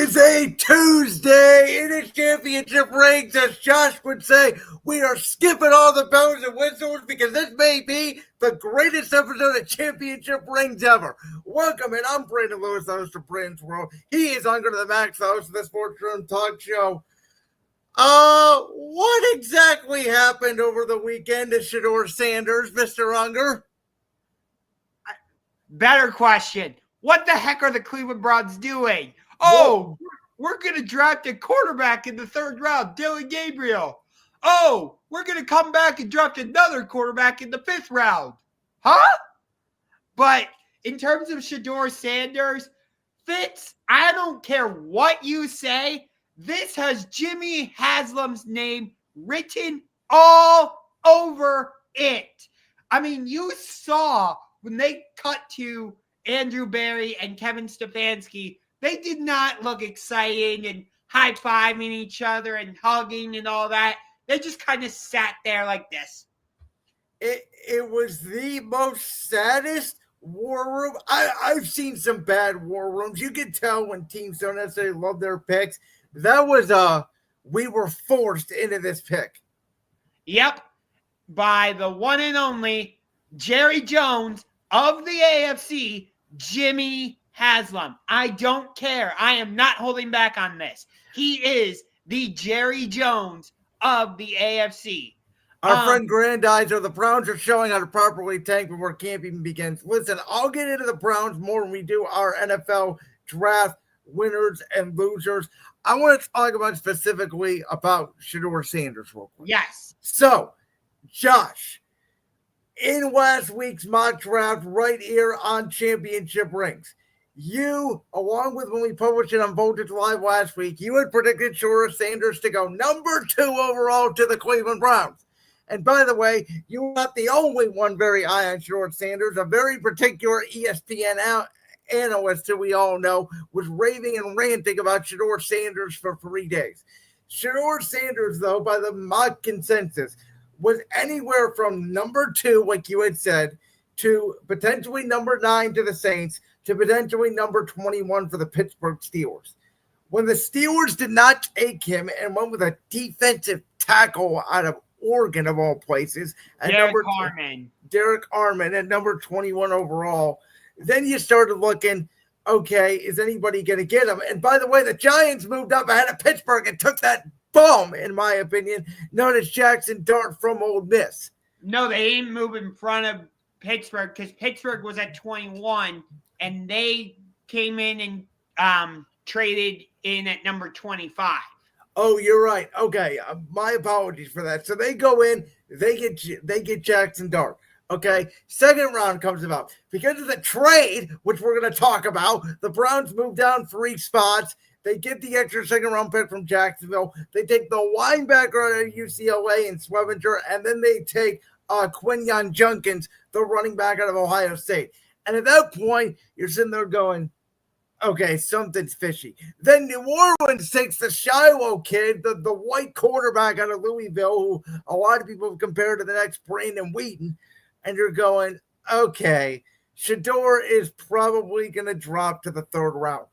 is a Tuesday. It is championship rings, as Josh would say. We are skipping all the bells and whistles because this may be the greatest episode of championship rings ever. Welcome, and I'm Brandon Lewis, the host of Brandon's World. He is Ungar to the Max, the host of the Sports Room Talk Show. What exactly happened over the weekend to Sheduer Sanders, Mr. Ungar? Better question. What the heck are the Cleveland Browns doing? Oh, we're going to draft a quarterback in the third round, Dylan Gabriel. Oh, we're going to come back and draft another quarterback in the fifth round. Huh? But in terms of Sheduer Sanders, Fitz, I don't care what you say. This has Jimmy Haslam's name written all over it. I mean, you saw when they cut to Andrew Berry and Kevin Stefanski, they did not look exciting and high-fiving each other and hugging and all that. They just kind of sat there like this. It was the most saddest war room. I've seen some bad war rooms. You can tell when teams don't necessarily love their picks. That was we were forced into this pick. Yep. By the one and only Jerry Jones of the AFC, Jimmy Haslam. I don't care. I am not holding back on this. He is the Jerry Jones of the AFC. Our friend Grandizer, the Browns are showing how to properly tank before camp even begins. Listen, I'll get into the Browns more when we do our NFL draft winners and losers. I want to talk about specifically about Sheduer Sanders real quick. Yes. So, Josh, in last week's mock draft right here on Championship Rings, you, along with when we published it on Voltage Live last week, you had predicted Sheduer Sanders to go number 2 overall to the Cleveland Browns. And by the way, you were not the only one very high on Sheduer Sanders. A very particular ESPN analyst who we all know was raving and ranting about Sheduer Sanders for 3 days. Sheduer Sanders, though, by the mock consensus, was anywhere from number 2, like you had said, to potentially number 9 to the Saints, to potentially number 21 for the Pittsburgh Steelers. When the Steelers did not take him and went with a defensive tackle out of Oregon, of all places, at Derek Armand at number 21 overall, then you started looking, okay, is anybody going to get him? And by the way, the Giants moved up ahead of Pittsburgh and took that bum, in my opinion, known as Jackson Dart from Ole Miss. No, they didn't move in front of Pittsburgh because Pittsburgh was at 21, and they came in and traded in at number 25. Oh, you're right. Okay, my apologies for that. So they go in, they get Jackson Dart. Okay, second round comes about. Because of the trade, which we're going to talk about, the Browns move down 3 spots. They get the extra second-round pick from Jacksonville. They take the linebacker out of UCLA and Swevenger, and then they take Quinyon Junkins, the running back out of Ohio State. And at that point, you're sitting there going, okay, something's fishy. Then New Orleans takes the Shiloh kid, the white quarterback out of Louisville, who a lot of people have compared to the next Brandon Wheaton. And you're going, okay, Sheduer is probably going to drop to the third round.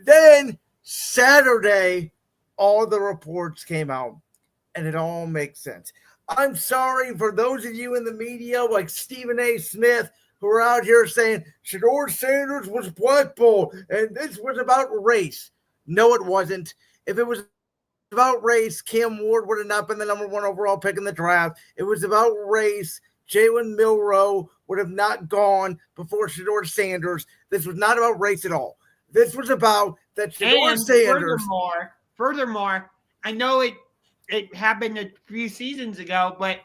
Then Saturday, all the reports came out, and it all makes sense. I'm sorry for those of you in the media like Stephen A. Smith who are out here saying Sheduer Sanders was blackballed, and this was about race. No, it wasn't. If it was about race, Cam Ward would have not been the number 1 overall pick in the draft. It was about race. Jalen Milroe would have not gone before Sheduer Sanders. This was not about race at all. This was about that Sheduer Sanders. Furthermore, I know it happened a few seasons ago, but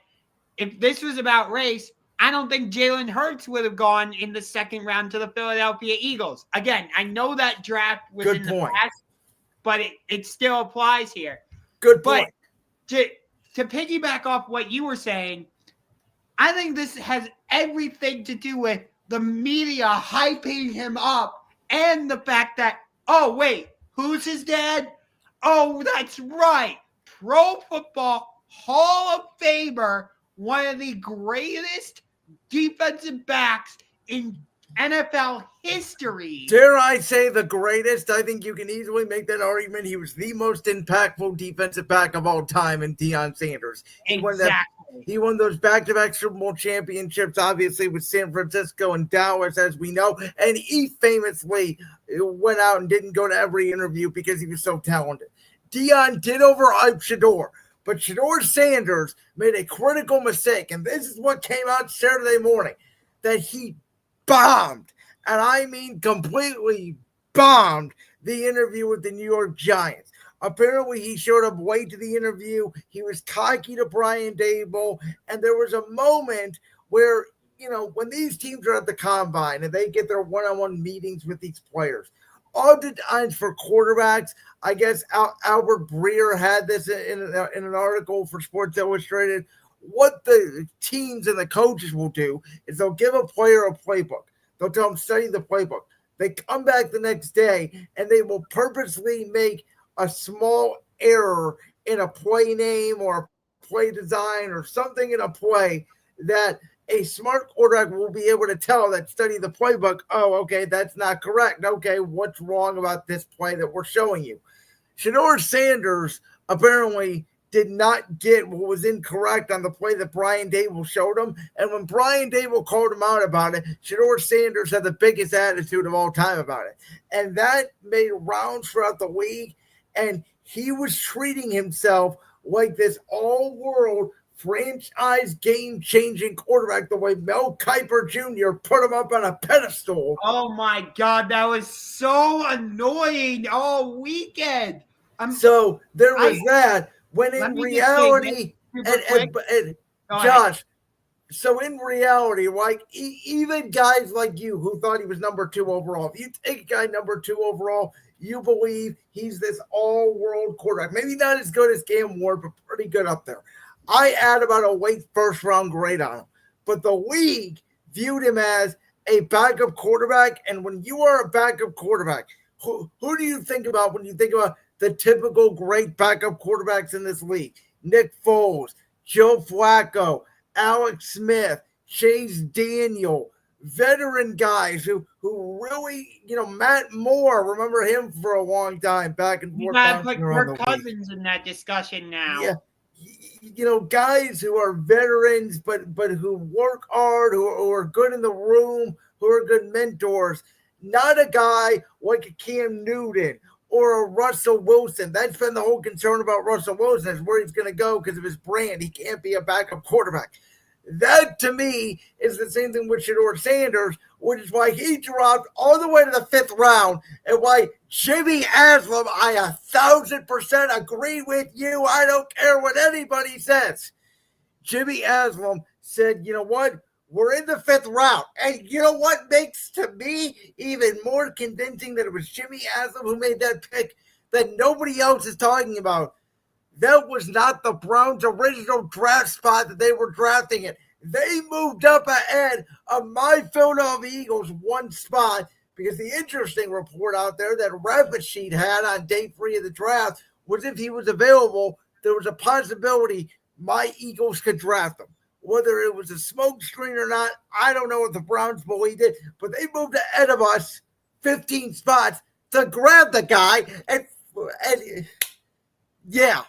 if this was about race, I don't think Jalen Hurts would have gone in the second round to the Philadelphia Eagles. Again, I know that draft was in the past, but it still applies here. Good point. But to piggyback off what you were saying, I think this has everything to do with the media hyping him up and the fact that, oh, wait, who's his dad? Oh, that's right. Pro Football Hall of Famer, one of the greatest defensive backs in NFL history. Dare I say the greatest? I think you can easily make that argument. He was the most impactful defensive back of all time in Deion Sanders. He won those back-to-back Super Bowl championships, obviously, with San Francisco and Dallas, as we know. And he famously went out and didn't go to every interview because he was so talented. Deion did overhype Sheduer, but Sheduer Sanders made a critical mistake. And this is what came out Saturday morning, that he bombed, and I mean completely bombed, the interview with the New York Giants. Apparently, he showed up late to the interview. He was cocky to Brian Daboll. And there was a moment where, when these teams are at the combine and they get their one-on-one meetings with these players, oftentimes for quarterbacks, I guess Albert Breer had this in an article for Sports Illustrated. What the teams and the coaches will do is they'll give a player a playbook. They'll tell them, study the playbook. They come back the next day and they will purposely make a small error in a play name or a play design or something in a play that a smart quarterback will be able to tell that study the playbook. Oh, okay, that's not correct. Okay, what's wrong about this play that we're showing you? Sheduer Sanders apparently did not get what was incorrect on the play that Brian Daboll showed him. And when Brian Daboll called him out about it, Sheduer Sanders had the biggest attitude of all time about it. And that made rounds throughout the league. And he was treating himself like this all-world franchise game-changing quarterback, the way Mel Kiper Jr. put him up on a pedestal. Oh, my God. That was so annoying all weekend. So there was that. When in reality, and Josh, so in reality, like even guys like you who thought he was number 2 overall, if you take a guy number 2 overall, you believe he's this all-world quarterback. Maybe not as good as Cam Ward, but pretty good up there. I add about a late first-round grade on him. But the league viewed him as a backup quarterback, and when you are a backup quarterback, who do you think about when you think about the typical great backup quarterbacks in this league? Nick Foles, Joe Flacco, Alex Smith, Chase Daniel, veteran guys who really, Matt Moore, remember him for a long time, back and forth. You gotta put Kirk Cousins in that discussion now. Yeah. Guys who are veterans, but who work hard, who are good in the room, who are good mentors. Not a guy like a Cam Newton or a Russell Wilson. That's been the whole concern about Russell Wilson, is where he's going to go because of his brand. He can't be a backup quarterback. That, to me, is the same thing with Sheduer Sanders, which is why he dropped all the way to the 5th round, and why Jimmy Haslam, I 1,000% agree with you. I don't care what anybody says. Jimmy Haslam said, you know what? We're in the 5th round. And you know what makes, to me, even more convincing that it was Jimmy Haslam who made that pick that nobody else is talking about? That was not the Browns' original draft spot that they were drafting it. They moved up ahead of my Philadelphia Eagles 1 spot, because the interesting report out there that Rapid Sheet had on day 3 of the draft was if he was available, there was a possibility my Eagles could draft him. Whether it was a smoke screen or not, I don't know what the Browns believed it, but they moved ahead of us 15 spots to grab the guy. And yeah.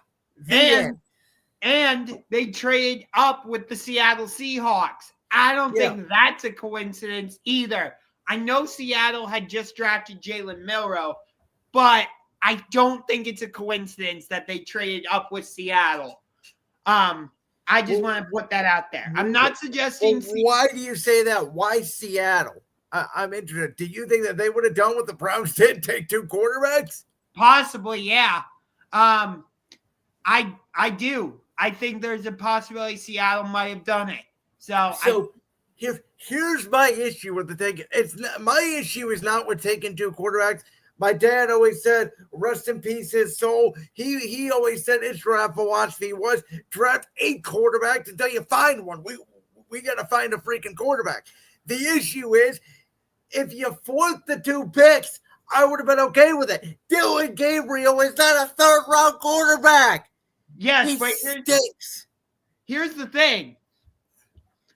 And they traded up with the Seattle Seahawks. I don't think that's a coincidence either. I know Seattle had just drafted Jalen Milroe, but I don't think it's a coincidence that they traded up with Seattle. I just want to put that out there. I'm not suggesting. Why do you say that? Why Seattle? I'm interested. Do you think that they would have done what the Browns did, take 2 quarterbacks? Possibly, yeah. I do. I think there's a possibility Seattle might have done it. So here's my issue with the taking. My issue is not with taking 2 quarterbacks. My dad always said, rest in peace, his soul. He always said his draft philosophy was draft 8 quarterbacks until you find one. We got to find a freaking quarterback. The issue is, if you flip the 2 picks, I would have been okay with it. Dylan Gabriel is not a 3rd-round quarterback. Yes, he but stinks. Here's the thing.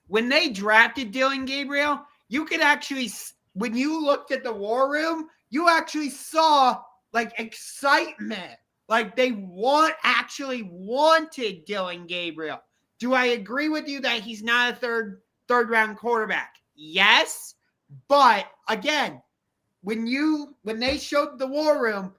When they drafted Dylan Gabriel, you could actually, when you looked at the war room, you actually saw like excitement. Like they actually wanted Dylan Gabriel. Do I agree with you that he's not a third round quarterback? Yes. But again, when they showed the war room,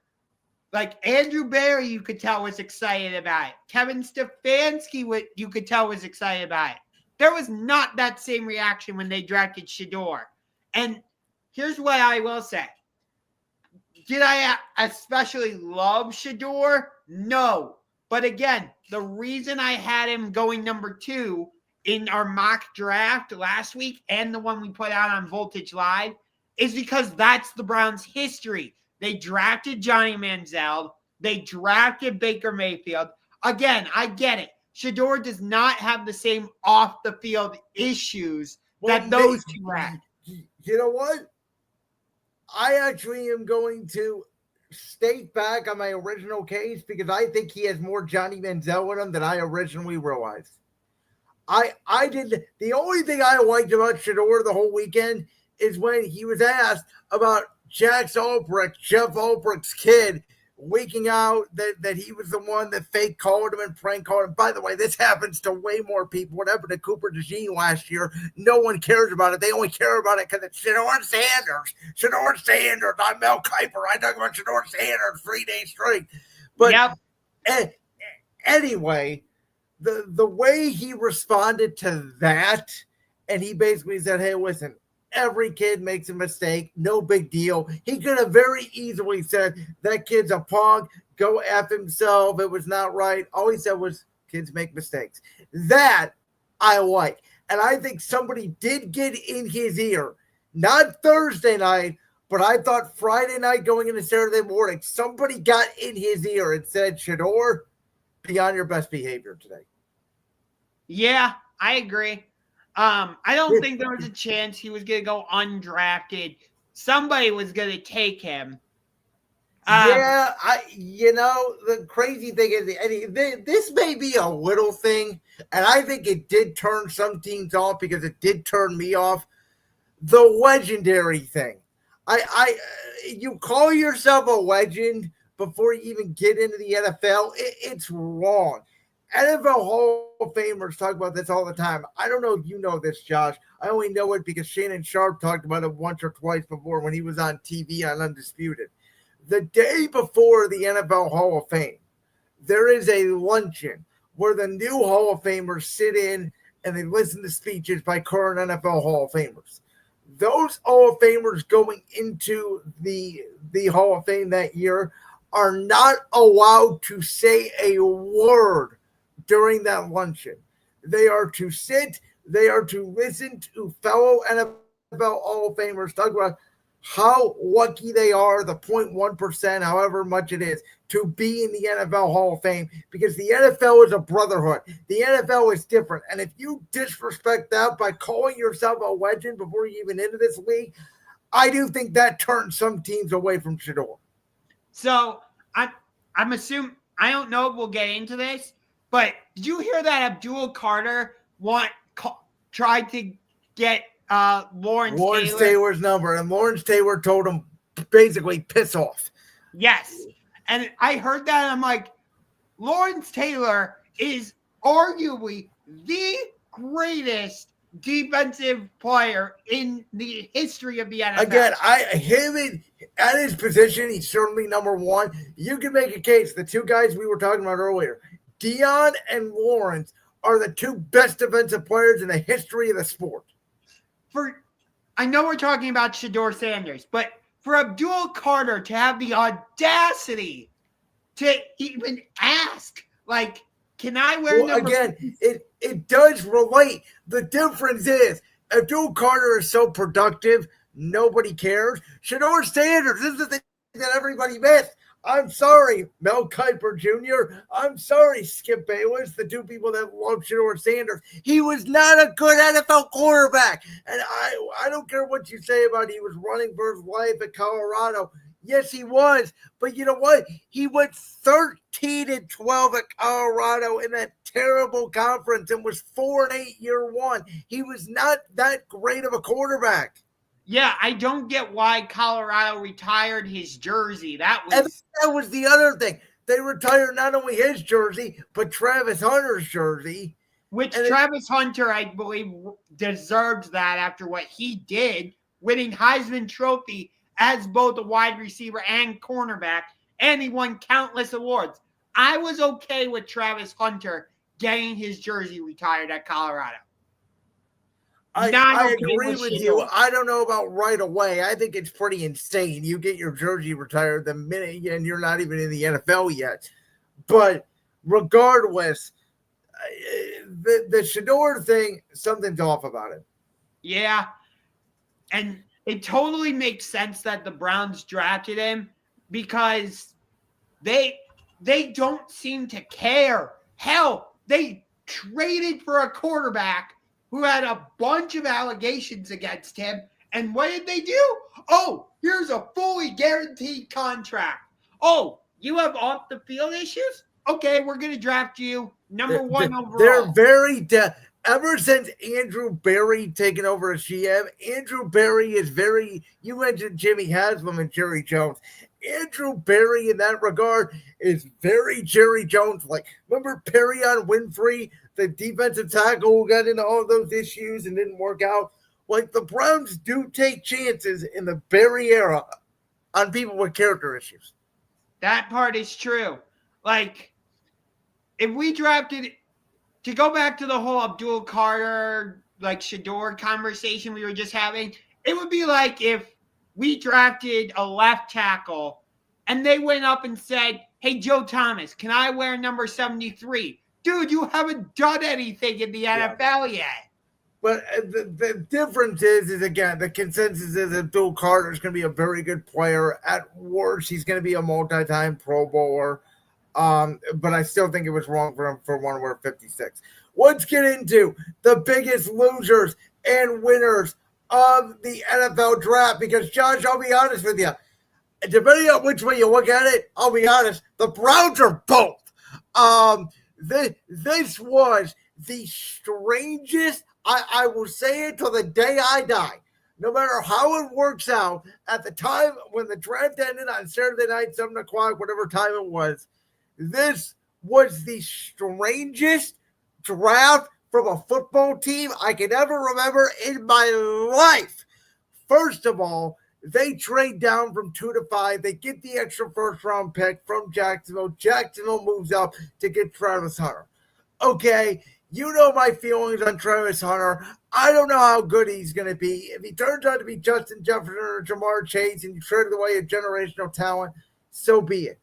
like Andrew Berry, you could tell was excited about it. Kevin Stefanski, you could tell was excited about it. There was not that same reaction when they drafted Sheduer. And here's what I will say. Did I especially love Sheduer? No. But again, the reason I had him going number 2 in our mock draft last week and the one we put out on Voltage Live is because that's the Browns' history. They drafted Johnny Manziel. They drafted Baker Mayfield. Again, I get it. Sheduer does not have the same off-the-field issues that those two had. You know what? I actually am going to state back on my original case because I think he has more Johnny Manziel in him than I originally realized. I did. The only thing I liked about Sheduer the whole weekend is when he was asked about Jeff Albrecht's kid, leaking out that he was the one that fake called him and prank called him. By the way, this happens to way more people. What happened to Cooper DeJean last year? No one cares about it. They only care about it because it's Sheduer Sanders. Sheduer Sanders. I'm Mel Kiper. I talk about Sheduer Sanders 3 days straight. But anyway, the way he responded to that, and he basically said, hey, listen, every kid makes a mistake. No big deal. He could have very easily said, that kid's a punk. Go F himself. It was not right. All he said was, kids make mistakes. That I like. And I think somebody did get in his ear. Not Thursday night, but I thought Friday night going into Saturday morning, somebody got in his ear and said, Sheduer, be on your best behavior today. Yeah, I agree. I don't think there was a chance he was going to go undrafted. Somebody was going to take him. The crazy thing is, this may be a little thing, and I think it did turn some teams off because it did turn me off. The legendary thing. You call yourself a legend before you even get into the NFL. It's wrong. NFL Hall of Famers talk about this all the time. I don't know if you know this, Josh. I only know it because Shannon Sharp talked about it once or twice before when he was on TV on Undisputed. The day before the NFL Hall of Fame, there is a luncheon where the new Hall of Famers sit in and they listen to speeches by current NFL Hall of Famers. Those Hall of Famers going into the Hall of Fame that year are not allowed to say a word during that luncheon. They are to sit, they are to listen to fellow NFL Hall of Famers talk about how lucky they are, the 0.1%, however much it is, to be in the NFL Hall of Fame, because the NFL is a brotherhood. The NFL is different. And if you disrespect that by calling yourself a legend before you even into this league, I do think that turns some teams away from Sheduer. So I'm assuming, I don't know if we'll get into this, but did you hear that Abdul Carter tried to get Lawrence Taylor's number, and Lawrence Taylor told him basically piss off? Yes. And I heard that, and I'm like, Lawrence Taylor is arguably the greatest defensive player in the history of the NFL. Again, at his position, he's certainly number one. You can make a case. The two guys we were talking about earlier, Dion and Lawrence, are the two best defensive players in the history of the sport. I know we're talking about Sheduer Sanders, but for Abdul Carter to have the audacity to even ask, like, can I wear number? Again, it does relate. The difference is Abdul Carter is so productive, nobody cares. Sheduer Sanders, this is the thing that everybody missed. I'm sorry, Mel Kiper Jr. I'm sorry, Skip Bayless, the two people that love Sheduer Sanders. He was not a good NFL quarterback. And I don't care what you say about he was running for his life at Colorado. Yes, he was. But you know what? He went 13-12 at Colorado in that terrible conference and was 4-8 year one. He was not that great of a quarterback. Yeah, I don't get why Colorado retired his jersey. That And was that was the other thing. They retired not only his jersey, but Travis Hunter's jersey. which And Travis Hunter, I believe, deserves that after what he did, winning Heisman Trophy as both a wide receiver and cornerback, and he won countless awards. I was okay with Travis Hunter getting his jersey retired at Colorado. I agree with you. I don't know about right away. I think it's pretty insane. You get your jersey retired the minute, and you're not even in the NFL yet. But regardless, the Sheduer thing, something's off about it. Yeah. And it totally makes sense that the Browns drafted him because they don't seem to care. Hell, they traded for a quarterback who had a bunch of allegations against him. And what did they do? Oh, here's a fully guaranteed contract. Oh, you have off the field issues? Okay, we're going to draft you number one overall. They're very ever since Andrew Berry taken over as GM, Andrew Berry is very, you mentioned Jimmy Haslam and Jerry Jones. Andrew Berry in that regard is very Jerry Jones. Like, remember Perion Winfrey, the defensive tackle who got into all those issues and didn't work out? Like, the Browns do take chances in the Berry era on people with character issues. That part is true. Like, if we drafted, to go back to the whole Abdul Carter, like Sheduer conversation we were just having, it would be like if we drafted a left tackle and they went up and said, hey, Joe Thomas, can I wear number 73? Dude, you haven't done anything in the NFL yet. But the difference is again, the consensus is that Abdul Carter is going to be a very good player. At worst, he's going to be a multi-time Pro Bowler. But I still think it was wrong for him for one wear 56. Let's get into the biggest losers and winners of the NFL draft. Because, Josh, I'll be honest with you. Depending on which way you look at it, I'll be honest, the Browns are both. This was the strangest, I will say it till the day I die. No matter how it works out, at the time when the draft ended on Saturday night, 7 o'clock, whatever time it was, this was the strangest draft from a football team I can ever remember in my life. First of all, they trade down from 2 to 5. They get the extra first-round pick from Jacksonville. Jacksonville moves up to get Travis Hunter. Okay, you know my feelings on Travis Hunter. I don't know how good he's going to be. If he turns out to be Justin Jefferson or Jamar Chase and you traded away a generational talent, so be it.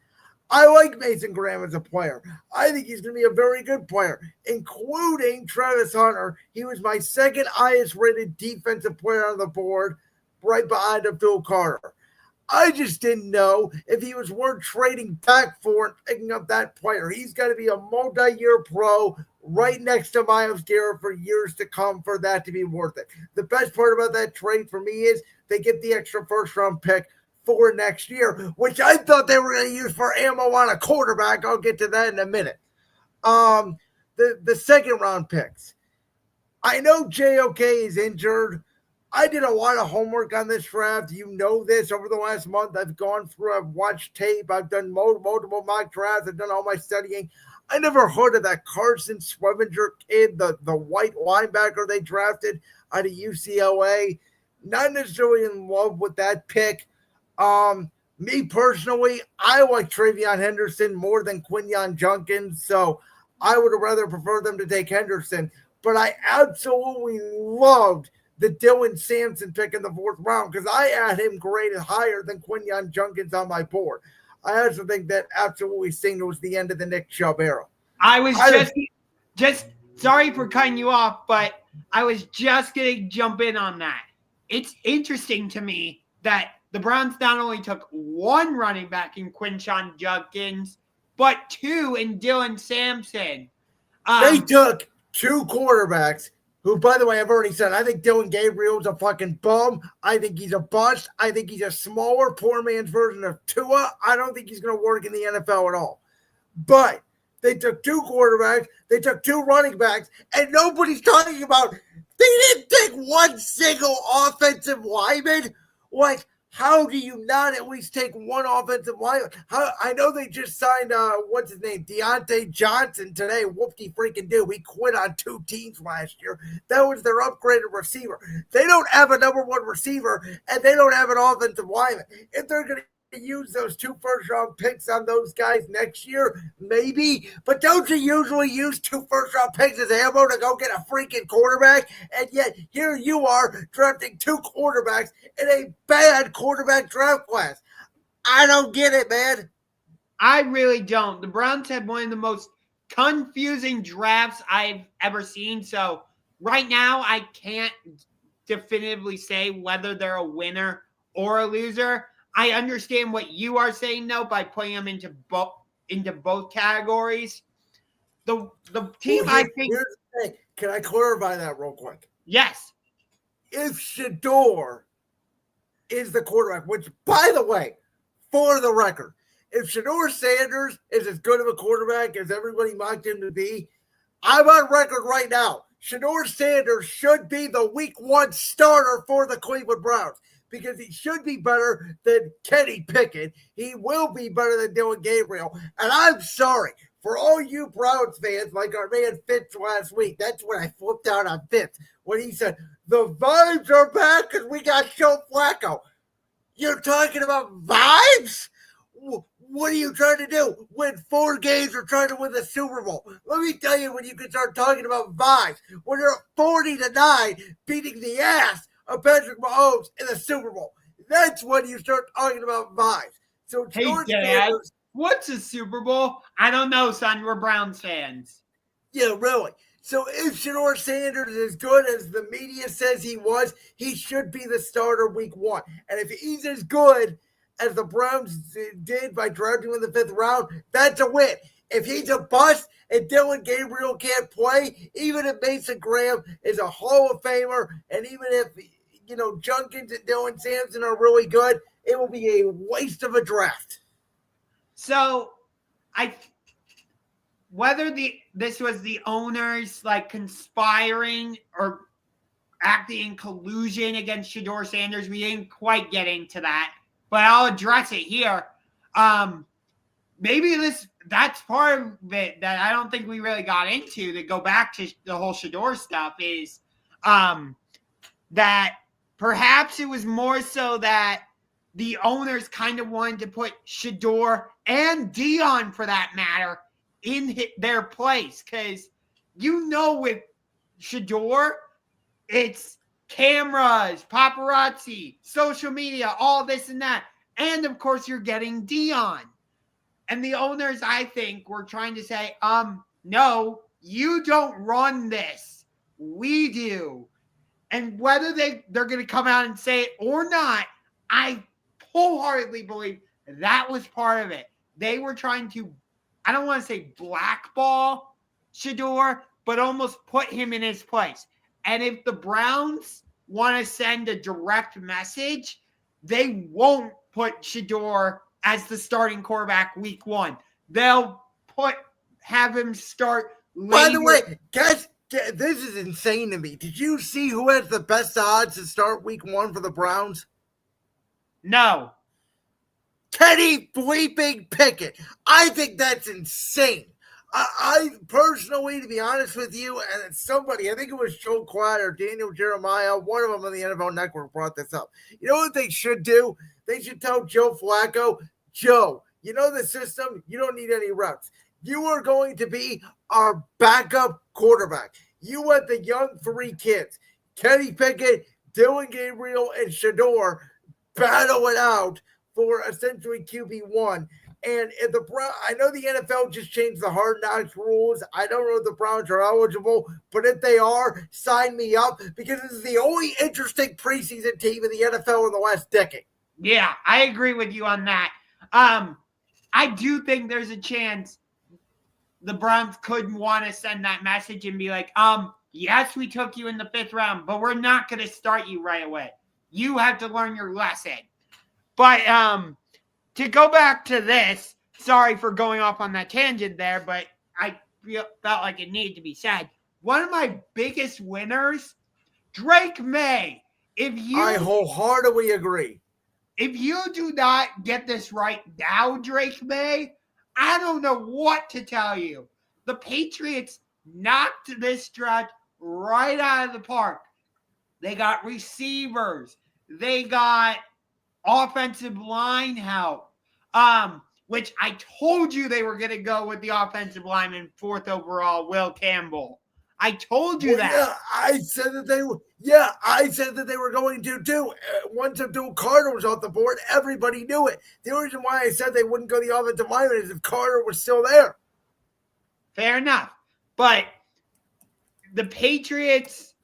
I like Mason Graham as a player. I think he's going to be a very good player, including Travis Hunter. He was my second highest rated defensive player on the board, right behind Abdul Carter. I just didn't know if he was worth trading back for and picking up that player. He's got to be a multi-year pro right next to Myles Garrett for years to come for that to be worth it. The best part about that trade for me is they get the extra first-round pick for next year, which I thought they were going to use for ammo on a quarterback. I'll get to that in a minute. The second round picks. I know JOK is injured. I did a lot of homework on this draft. You know this over the last month. I've gone through, I've watched tape. I've done multiple mock drafts. I've done all my studying. I never heard of that Carson Swevenger kid, the white linebacker they drafted out of UCLA. Not necessarily in love with that pick. Me personally, I like Travion Henderson more than Quinyon Junkins, so I would have rather preferred them to take Henderson. But I absolutely loved the Dylan Sampson pick in the 4th round because I had him graded higher than Quinyon Junkins on my board. I also think that absolutely signals the end of the Nick Chubb era. I was just sorry for cutting you off, but I was just going to jump in on that. It's interesting to me that the Browns not only took one running back in Quinyon Junkins, but 2 in Dylan Sampson. They took 2 quarterbacks who, by the way, I've already said, I think Dylan Gabriel's a fucking bum. I think he's a bust. I think he's a smaller, poor man's version of Tua. I don't think he's going to work in the NFL at all. But they took 2 quarterbacks. They took 2 running backs. And nobody's talking about They didn't take one single offensive lineman. Like, how do you not at least take one offensive lineman? I know they just signed, what's his name, Deontay Johnson today. Whoopty freaking do. He quit on 2 teams last year. That was their upgraded receiver. They don't have a number 1 receiver, and they don't have an offensive lineman. If they're going to use those 2 first-round picks on those guys next year, maybe. But don't you usually use 2 first-round picks as ammo to go get a freaking quarterback? And yet here you are drafting 2 quarterbacks in a bad quarterback draft class. I don't get it, man. I really don't. The Browns had one of the most confusing drafts I've ever seen. So right now I can't definitively say whether they're a winner or a loser. I understand what you are saying, though, by putting them into both categories. The team, I think. Here's the thing. Can I clarify that real quick? Yes. If Sheduer is the quarterback, which, by the way, for the record, if Sheduer Sanders is as good of a quarterback as everybody mocked him to be, I'm on record right now. Sheduer Sanders should be the week 1 starter for the Cleveland Browns, because he should be better than Kenny Pickett. He will be better than Dylan Gabriel. And I'm sorry for all you Browns fans, like our man Fitz last week. That's when I flipped out on Fitz when he said, the vibes are back because we got Joe Flacco. You're talking about vibes? What are you trying to do? Win 4 games or trying to win the Super Bowl? Let me tell you when you can start talking about vibes. When you're 40-9 beating the ass of Patrick Mahomes in the Super Bowl. That's when you start talking about vibes. So, hey, Dad, what's a Super Bowl? I don't know, son. We're Browns fans. Yeah, really. So if Sheduer Sanders is as good as the media says he was, he should be the starter week 1. And if he's as good as the Browns did by drafting him in the 5th round, that's a win. If he's a bust and Dylan Gabriel can't play, even if Mason Graham is a Hall of Famer, and even if Junkins and Dylan Sampson are really good, it will be a waste of a draft. So, whether this was the owners like conspiring or acting in collusion against Sheduer Sanders, we didn't quite get into that, but I'll address it here. Maybe that's part of it that I don't think we really got into, to go back to the whole Sheduer stuff, is that perhaps it was more so that the owners kind of wanted to put Sheduer and Dion, for that matter, in their place. Because with Sheduer, it's cameras, paparazzi, social media, all this and that. And, of course, you're getting Dion. And the owners, I think, were trying to say, no, you don't run this. We do. And whether they're going to come out and say it or not, I wholeheartedly believe that was part of it. They were trying to, I don't want to say blackball Sheduer, but almost put him in his place. And if the Browns want to send a direct message, they won't put Sheduer as the starting quarterback week 1. They'll have him start later. By the way, guys, this is insane to me. Did you see who has the best odds to start week 1 for the Browns? No. Kenny bleeping Pickett. I think that's insane. I personally, to be honest with you, and somebody, I think it was Joe Quad or Daniel Jeremiah, one of them on the NFL Network brought this up. You know what they should do? They should tell Joe Flacco, Joe, you know the system, you don't need any reps. You are going to be our backup quarterback. You want the young 3 kids, Kenny Pickett, Dylan Gabriel, and Sheduer, battle it out for essentially QB1. And if I know the NFL just changed the hard knocks rules. I don't know if the Browns are eligible, but if they are, sign me up, because this is the only interesting preseason team in the NFL in the last decade. Yeah, I agree with you on that. I do think there's a chance the Browns could want to send that message and be like, yes, we took you in the 5th round, but we're not going to start you right away. You have to learn your lesson. But to go back to this, sorry for going off on that tangent there, but I felt like it needed to be said. One of my biggest winners Drake May, I wholeheartedly agree. If you do not get this right now, Drake May, I don't know what to tell you. The Patriots knocked this draft right out of the park. They got receivers. They got offensive line help. Which I told you they were going to go with the offensive lineman, 4th overall, Will Campbell. I told you that. Yeah, I said that they were going to too. Once Abdul Carter was off the board, everybody knew it. The reason why I said they wouldn't go the offensive lineman is if Carter was still there. Fair enough. But the Patriots,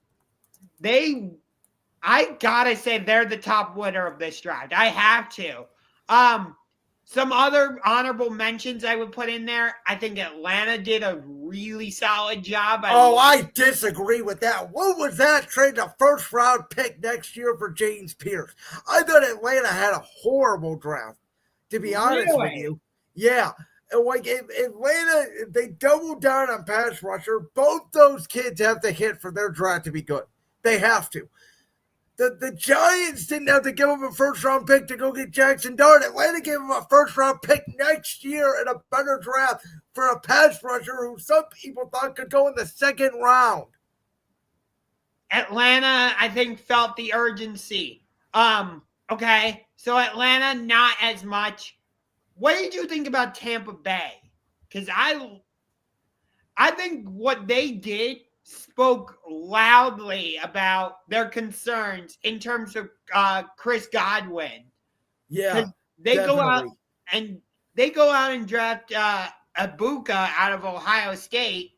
I gotta say they're the top winner of this draft. I have to. Some other honorable mentions I would put in there. I think Atlanta did a really solid job. I disagree with that. What was that? Trade a first-round pick next year for James Pierce. I thought Atlanta had a horrible draft, to be honest with you. Yeah. Like Atlanta, they doubled down on pass rusher. Both those kids have to hit for their draft to be good. They have to. The Giants didn't have to give him a first-round pick to go get Jackson Dart. Atlanta gave him a first-round pick next year in a better draft for a pass rusher who some people thought could go in the second round. Atlanta, I think, felt the urgency. Okay, so Atlanta, not as much. What did you think about Tampa Bay? Because I think what they did spoke loudly about their concerns in terms of Chris Godwin. Yeah, they go out and draft Ibuka out of Ohio State.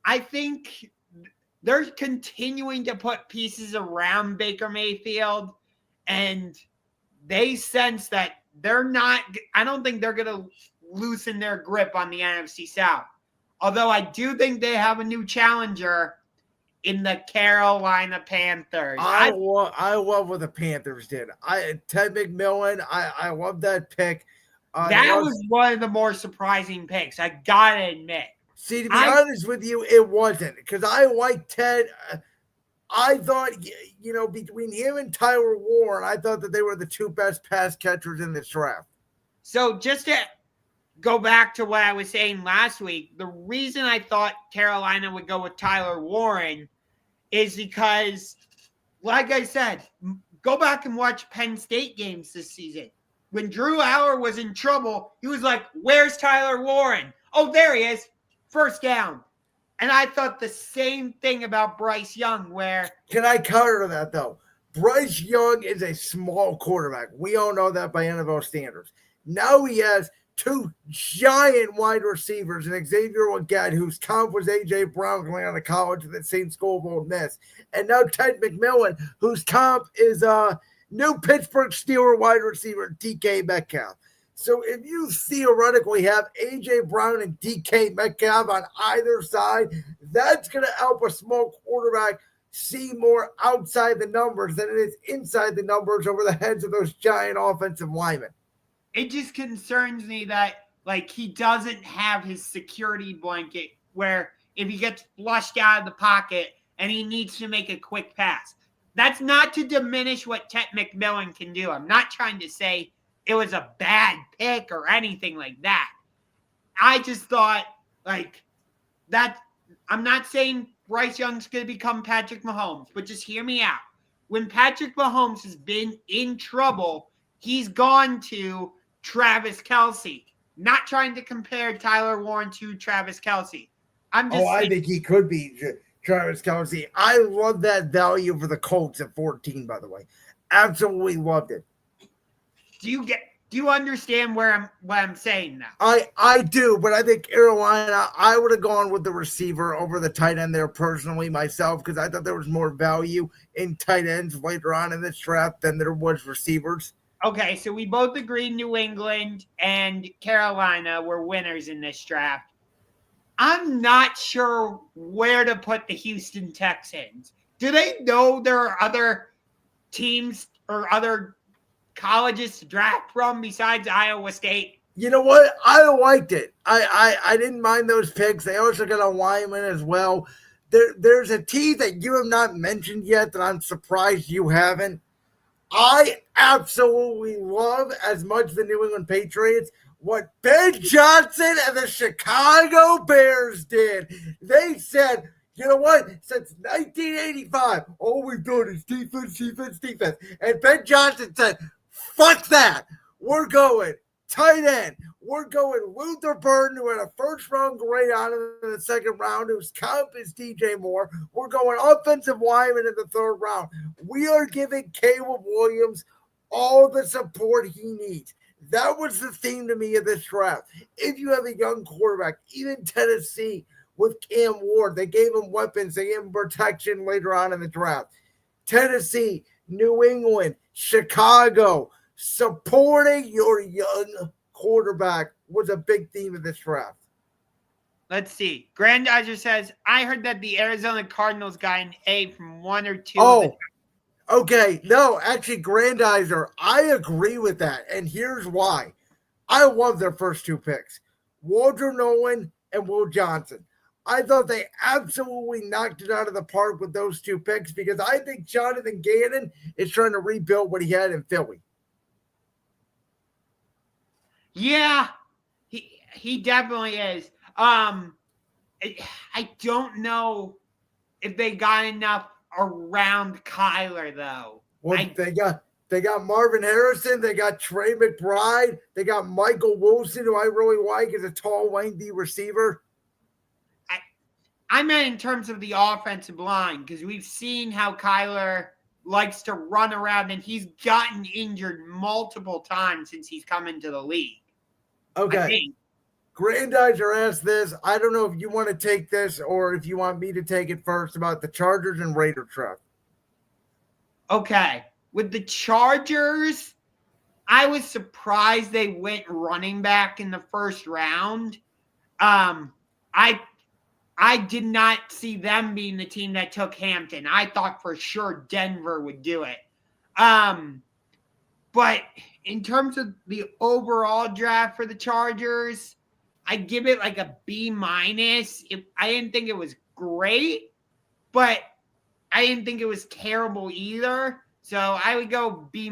I think they're continuing to put pieces around Baker Mayfield, and they sense that they're not. I don't think they're going to loosen their grip on the NFC South. Although I do think they have a new challenger in the Carolina Panthers. I love what the Panthers did. Ted McMillan, I love that pick. That was one of the more surprising picks, I got to admit. See, to be honest with you, it wasn't. Because I like Ted. I thought, between him and Tyler Warren, I thought that they were the two best pass catchers in this draft. So just to go back to what I was saying last week, the reason I thought Carolina would go with Tyler Warren is because, like I said, go back and watch Penn State games this season. When Drew Aller was in trouble, he was like, "Where's Tyler Warren?" "Oh, there he is. First down." And I thought the same thing about Bryce Young, where... Can I counter that, though? Bryce Young is a small quarterback. We all know that by NFL standards. Now he has two giant wide receivers, and Xavier Legette, whose comp was A.J. Brown going out of college at the same school of Ole Miss. And now Ted McMillan, whose comp is new Pittsburgh Steelers wide receiver DK Metcalf. So if you theoretically have A.J. Brown and DK Metcalf on either side, that's going to help a small quarterback see more outside the numbers than it is inside the numbers over the heads of those giant offensive linemen. It just concerns me that, he doesn't have his security blanket where if he gets flushed out of the pocket and he needs to make a quick pass. That's not to diminish what Ted McMillan can do. I'm not trying to say it was a bad pick or anything like that. I just thought, that I'm not saying Bryce Young's going to become Patrick Mahomes, but just hear me out. When Patrick Mahomes has been in trouble, he's gone to Travis Kelce. Not trying to compare Tyler Warren to Travis Kelce. I think he could be Travis Kelce. I love that value for the Colts at 14, by the way. Absolutely loved it. Do you understand what I'm saying now? I do, but I think Carolina, I would have gone with the receiver over the tight end there personally myself, because I thought there was more value in tight ends later on in this draft than there was receivers. Okay, so we both agree New England and Carolina were winners in this draft. I'm not sure where to put the Houston Texans. Do they know there are other teams or other colleges to draft from besides Iowa State? You know what? I liked it. I didn't mind those picks. They also got a lineman as well. there's a team that you have not mentioned yet that I'm surprised you haven't. I absolutely love as much the New England Patriots what Ben Johnson and the Chicago Bears did. They said, you know what? Since 1985, all we've done is defense, defense, defense. And Ben Johnson said, fuck that. We're going tight end. We're going Luther Burden, who had a first-round grade on him in the second round, whose comp is DJ Moore. We're going offensive lineman in the third round. We are giving Caleb Williams all the support he needs. That was the theme to me of this draft. If you have a young quarterback, even Tennessee with Cam Ward, they gave him weapons, they gave him protection later on in the draft. Tennessee, New England, Chicago, supporting your young quarterback was a big theme of this draft. Let's see. Grandizer says, I heard that the Arizona Cardinals got an A from one or two. Oh, okay. No, actually, Grandizer, I agree with that. And here's why. I love their first two picks, Walter Nolan and Will Johnson. I thought they absolutely knocked it out of the park with those two picks because I think Jonathan Gannon is trying to rebuild what he had in Philly. Yeah, he definitely is. I don't know if they got enough around Kyler though. Well, they got Marvin Harrison, they got Trey McBride, they got Michael Wilson, who I really like as a tall, lengthy receiver. I meant in terms of the offensive line because we've seen how Kyler likes to run around and he's gotten injured multiple times since he's come into the league. Okay. Grandizer asked this. I don't know if you want to take this or if you want me to take it first about the Chargers and Raider draft. Okay. With the Chargers, I was surprised they went running back in the first round. I did not see them being the team that took Hampton. I thought for sure Denver would do it. But in terms of the overall draft for the Chargers, I give it like a B-. I didn't think it was great, but I didn't think it was terrible either. So I would go B-.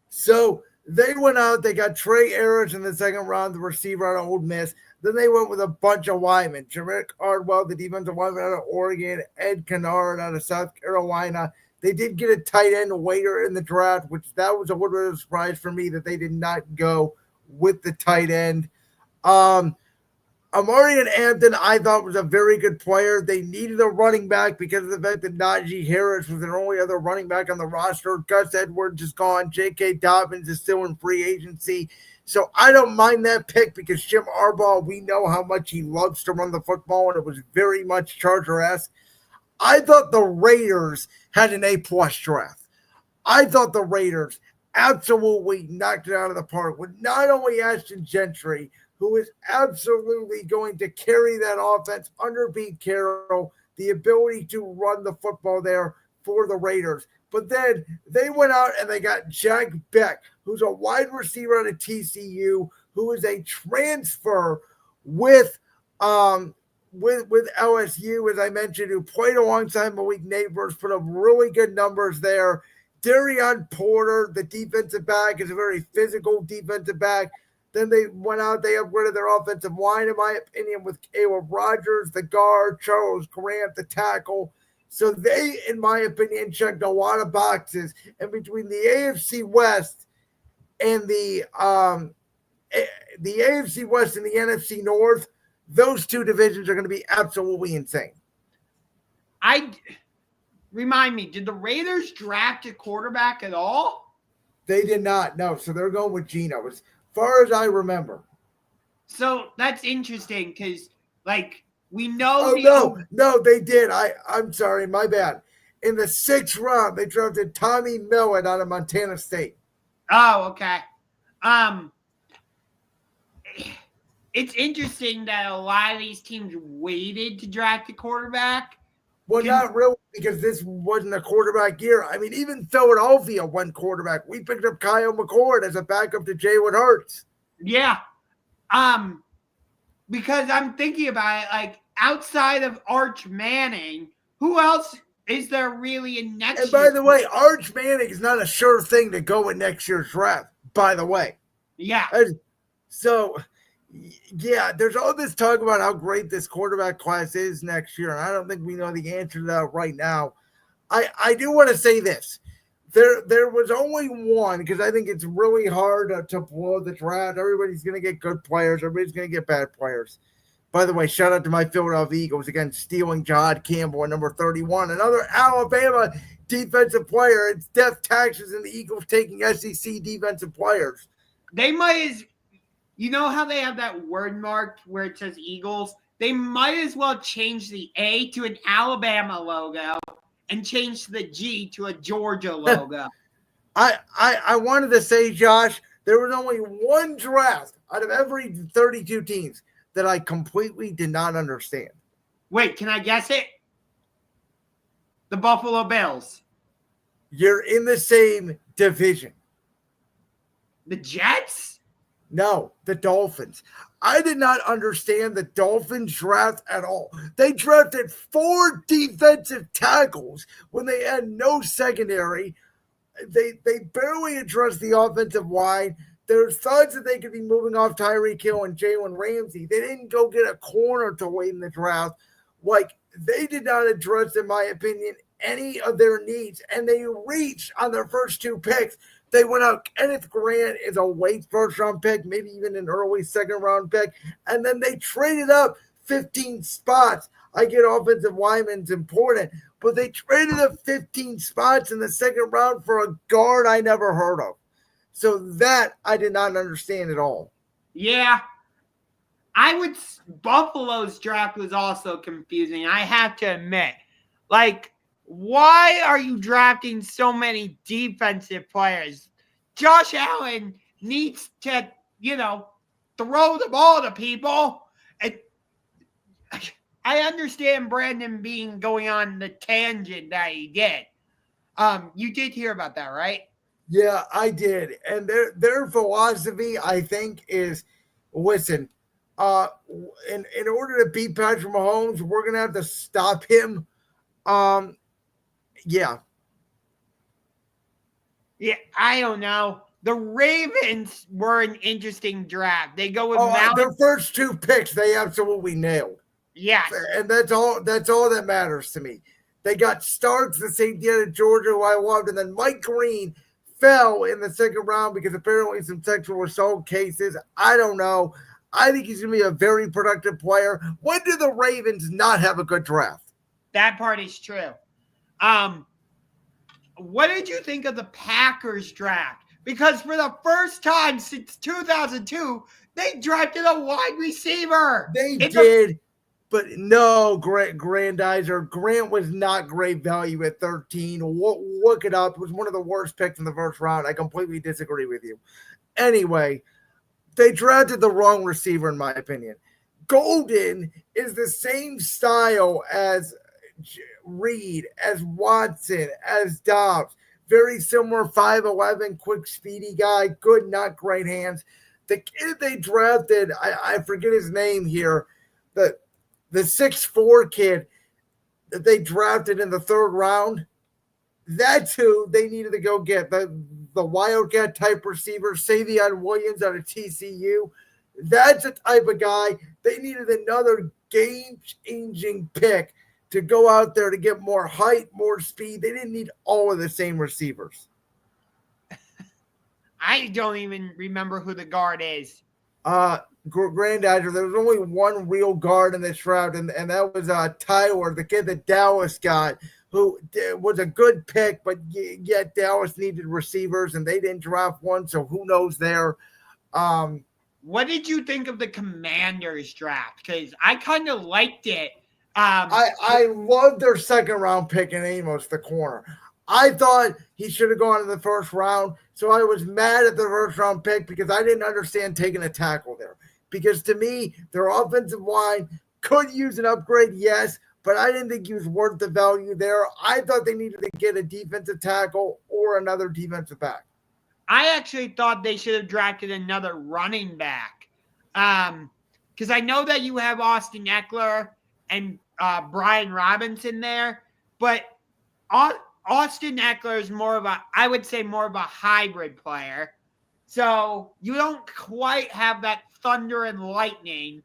So they went out, they got Trey Ayers in the second round, the receiver out of Ole Miss. Then they went with a bunch of linemen. Jarek Ardwell, the defensive lineman out of Oregon, Ed Kennard out of South Carolina. They did get a tight end later in the draft, which that was a little bit of a surprise for me that they did not go with the tight end. Amarian Hampton, I thought, was a very good player. They needed a running back because of the fact that Najee Harris was their only other running back on the roster. Gus Edwards is gone. J.K. Dobbins is still in free agency. So I don't mind that pick because Jim Harbaugh, we know how much he loves to run the football, and it was very much Charger-esque. I thought the Raiders had an A-plus draft. I thought the Raiders absolutely knocked it out of the park with not only Ashton Gentry, who is absolutely going to carry that offense under Pete Carroll, the ability to run the football there for the Raiders. But then they went out and they got Jack Beck, who's a wide receiver out of TCU, who is a transfer with LSU, as I mentioned, who played alongside Malik Neighbors, put up really good numbers there. Darian Porter, the defensive back, is a very physical defensive back. Then they went out, they upgraded their offensive line, in my opinion, with Caleb Rogers, the guard, Charles Grant, the tackle. So they, in my opinion, checked a lot of boxes. And between the AFC West and the AFC West and the NFC North, those two divisions are going to be absolutely insane. Remind me, did the Raiders draft a quarterback at all? They did not, no. So they're going with Geno, as far as I remember. So that's interesting because, like, we know. No, they did. I'm sorry, my bad. In the 6th round, they drafted Tommy Millen out of Montana State. Oh, okay. It's interesting that a lot of these teams waited to draft a quarterback. Well, not really, because this wasn't a quarterback year. I mean, even Philadelphia went quarterback. We picked up Kyle McCord as a backup to Jalen Hurts. Yeah. Because I'm thinking about it, like, outside of Arch Manning, who else is there really in next And by year's the way, Arch Manning is not a sure thing to go in next year's draft, by the way. Yeah. So, yeah, there's all this talk about how great this quarterback class is next year, and I don't think we know the answer to that right now. I do want to say this. There was only one, because I think it's really hard to blow the draft. Everybody's going to get good players. Everybody's going to get bad players. By the way, shout out to my Philadelphia Eagles, again, stealing Jod Campbell at number 31. Another Alabama defensive player. It's death taxes and the Eagles taking SEC defensive players. They might you know how they have that word mark where it says Eagles? They might as well change the A to an Alabama logo and change the G to a Georgia logo. I wanted to say, Josh, there was only one draft out of every 32 teams that I completely did not understand. Wait, can I guess it? The Buffalo Bills. You're in the same division. The Jets? No, the Dolphins. I did not understand the Dolphins draft at all. They drafted 4 defensive tackles when they had no secondary. They barely addressed the offensive line. There's thoughts that they could be moving off Tyreek Hill and Jalen Ramsey. They didn't go get a corner to late in the draft. Like, they did not address, in my opinion, any of their needs. And they reached on their first 2 picks. They went out. Kenneth Grant is a late first-round pick, maybe even an early second-round pick. And then they traded up 15 spots. I get offensive linemen's important, but they traded up 15 spots in the second round for a guard I never heard of. So that I did not understand at all. Yeah. Buffalo's draft was also confusing. I have to admit. Like, why are you drafting so many defensive players? Josh Allen needs to, throw the ball to people. And I understand Brandon going on the tangent that he did. You did hear about that, right? Yeah, I did. And their philosophy, I think, is, listen, in order to beat Patrick Mahomes, we're going to have to stop him. Yeah. Yeah, I don't know. The Ravens were an interesting draft. They go with their first 2 picks, they absolutely nailed. Yes. And that's all that matters to me. They got Starks, the safety out of Georgia, who I loved, and then Mike Green fell in the second round because apparently some sexual assault cases. I don't know. I think he's going to be a very productive player. When do the Ravens not have a good draft? That part is true. What did you think of the Packers draft? Because for the first time since 2002, they drafted a wide receiver. They did. But no, Grandizer. Grant was not great value at 13. Look it up. It was one of the worst picks in the first round. I completely disagree with you. Anyway, they drafted the wrong receiver, in my opinion. Golden is the same style as Reed, as Watson, as Dobbs. Very similar 5'11", quick, speedy guy. Good, not great hands. The kid they drafted, I forget his name here, the 6'4" kid that they drafted in the third round, that's who they needed to go get. The Wildcat type receiver, Savion Williams out of TCU. That's the type of guy. They needed another game-changing pick to go out there to get more height, more speed. They didn't need all of the same receivers. I don't even remember who the guard is. Grandizer, there was only one real guard in this draft, and that was Tyler, the kid that Dallas got, who was a good pick, but yet Dallas needed receivers, and they didn't draft one, so who knows there. What did you think of the Commanders draft? Because I kind of liked it. I loved their second-round pick in Amos, the corner. I thought he should have gone in the first round, so I was mad at the first-round pick because I didn't understand taking a tackle there. Because to me, their offensive line could use an upgrade, yes, but I didn't think he was worth the value there. I thought they needed to get a defensive tackle or another defensive back. I actually thought they should have drafted another running back. Because I know that you have Austin Eckler, and Brian Robinson there, but Austin Eckler is I would say more of a hybrid player. So you don't quite have that thunder and lightning.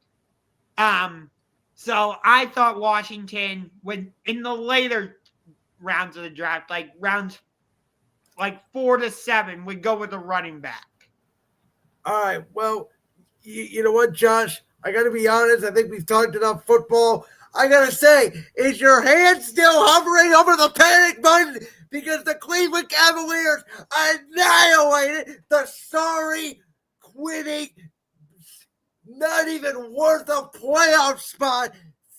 So I thought Washington would, in the later rounds of the draft, like rounds 4 to 7, would go with a running back. All right. Well, you know what, Josh? I got to be honest. I think we've talked enough football. I got to say, is your hand still hovering over the panic button? Because the Cleveland Cavaliers annihilated the sorry, quitting, not even worth a playoff spot,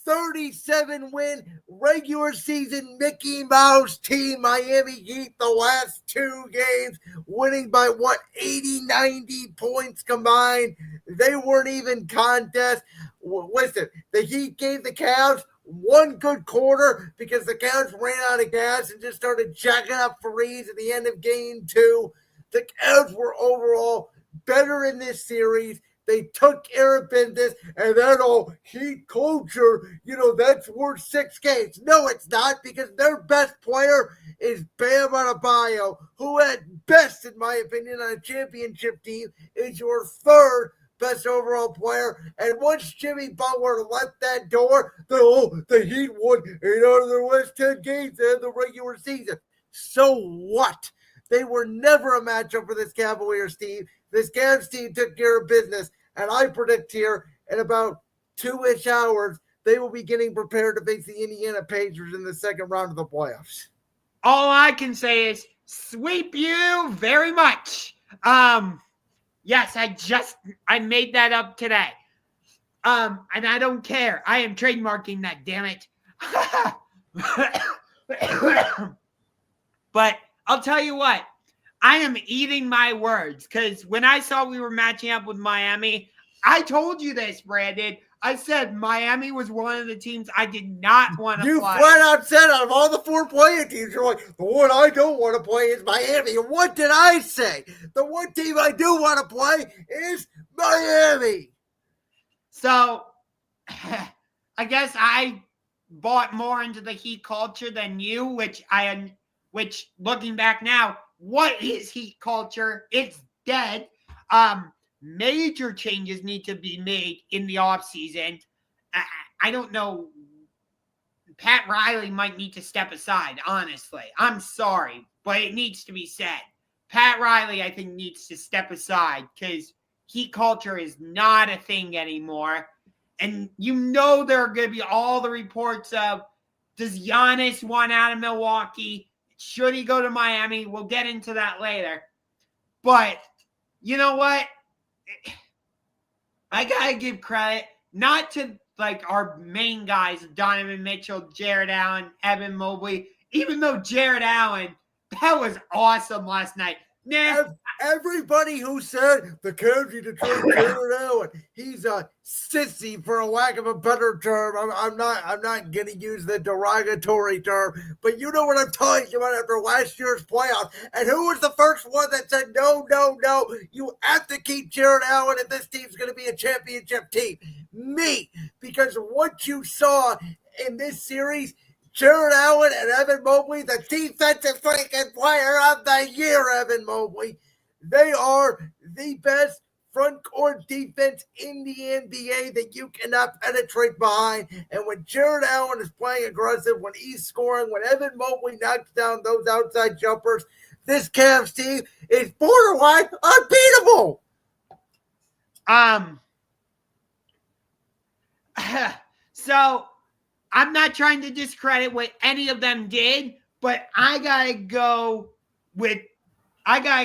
37-win regular season Mickey Mouse team, Miami Heat, the last 2 games, winning by 80, 90 points combined. They weren't even contest. Listen, the Heat gave the Cavs one good quarter because the Cavs ran out of gas and just started jacking up threes at the end of game 2. The Cavs were overall better in this series. They took care of business, and that old Heat culture, that's worth 6 games. No, it's not, because their best player is Bam Adebayo, who at best, in my opinion, on a championship team, is your 3rd best overall player. And once Jimmy Butler left that door, the Heat won 8 out of their last 10 games in the regular season. So what? They were never a matchup for this Cavaliers team. This Cavs team took care of business, and I predict here in about 2-ish hours, they will be getting prepared to face the Indiana Pacers in the second round of the playoffs. All I can say is sweep you very much. Yes, I made that up today. And I don't care. I am trademarking that, damn it. But I'll tell you what. I am eating my words, because when I saw we were matching up with Miami, I told you this, Brandon. I said Miami was one of the teams I did not want to play. You flat out said out of all the 4 playing teams, you're like, the one I don't want to play is Miami. And what did I say? The one team I do want to play is Miami. So, I guess I bought more into the Heat culture than you, which looking back now, what is Heat culture? It's dead. Major changes need to be made in the offseason. I don't know. Pat Riley might need to step aside, honestly. I'm sorry, but it needs to be said. Pat Riley, I think, needs to step aside, because Heat culture is not a thing anymore. And there are going to be all the reports of, does Giannis want out of Milwaukee? Should he go to Miami? We'll get into that later. But you know what? I got to give credit, not to our main guys, Donovan Mitchell, Jared Allen, Evan Mobley, even though Jared Allen, that was awesome last night. Everybody who said the Cavs need to trade Jared Allen, he's a sissy, for a lack of a better term. I'm not going to use the derogatory term, but you know what I'm talking about after last year's playoffs. And who was the first one that said, no, you have to keep Jared Allen if this team's going to be a championship team? Me, because what you saw in this series, Jared Allen and Evan Mobley, the defensive freaking player of the year, Evan Mobley. They are the best front court defense in the NBA that you cannot penetrate behind. And when Jared Allen is playing aggressive, when he's scoring, when Evan Mobley knocks down those outside jumpers, this Cavs team is borderline unbeatable. So I'm not trying to discredit what any of them did, but I gotta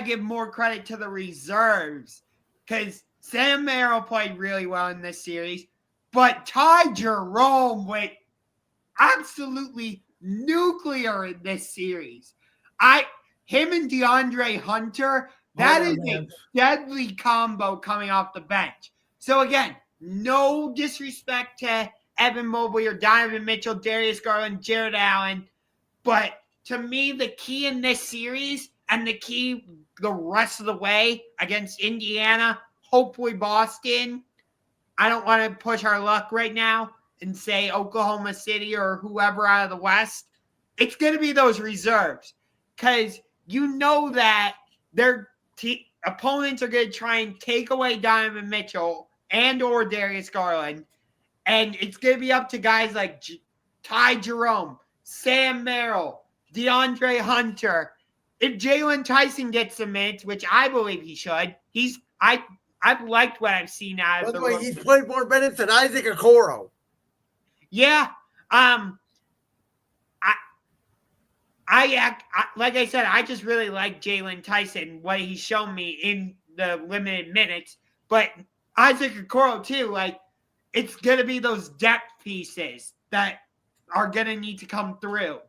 give more credit to the reserves, because Sam Merrill played really well in this series, but Ty Jerome went absolutely nuclear in this series. Him and DeAndre Hunter, that is a deadly combo coming off the bench. So again, no disrespect to Evan Mobley or Donovan Mitchell, Darius Garland, Jared Allen, but to me, the key in this series and the key the rest of the way against Indiana, hopefully Boston, I don't want to push our luck right now, and say Oklahoma City or whoever out of the West, it's going to be those reserves because you know that their opponents are going to try and take away Donovan Mitchell and or Darius Garland, and it's going to be up to guys like Ty Jerome, Sam Merrill, DeAndre Hunter. If Jalen Tyson gets some minutes, which I believe he should, I've liked what I've seen out of the way he's played more minutes than Isaac Okoro. Yeah. I like I said, I just really like Jalen Tyson, what he's shown me in the limited minutes. But Isaac Okoro too, like it's gonna be those depth pieces that are gonna need to come through.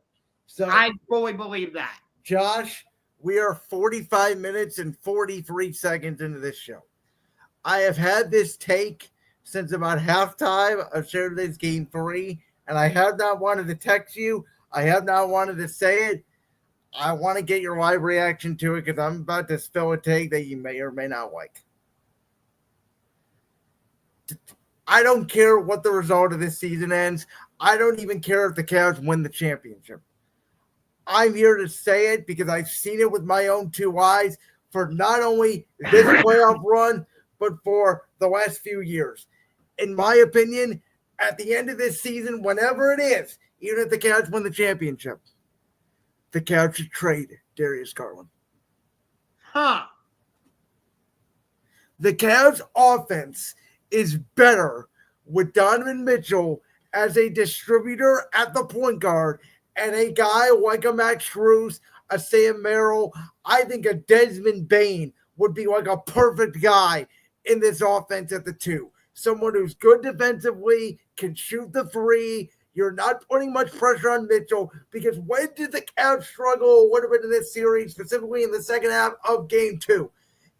So I fully believe that. Josh, we are 45 minutes and 43 seconds into this show. I have had this take since about halftime of Saturday's Game 3, and I have not wanted to text you. I have not wanted to say it. I want to get your live reaction to it because I'm about to spill a take that you may or may not like. I don't care what the result of this season ends. I don't even care if the Cavs win the championship. I'm here to say it because I've seen it with my own two eyes for not only this playoff run, but for the last few years. In my opinion, at the end of this season, whenever it is, even if the Cavs win the championship, the Cavs should trade Darius Garland. The Cavs offense is better with Donovan Mitchell as a distributor at the point guard and a guy like a Max Strus, a Sam Merrill. I think a Desmond Bane would be like a perfect guy in this offense at the 2. Someone who's good defensively, can shoot the three. You're not putting much pressure on Mitchell because when did the Cavs struggle? Would have been in this series, specifically in the second half of Game 2.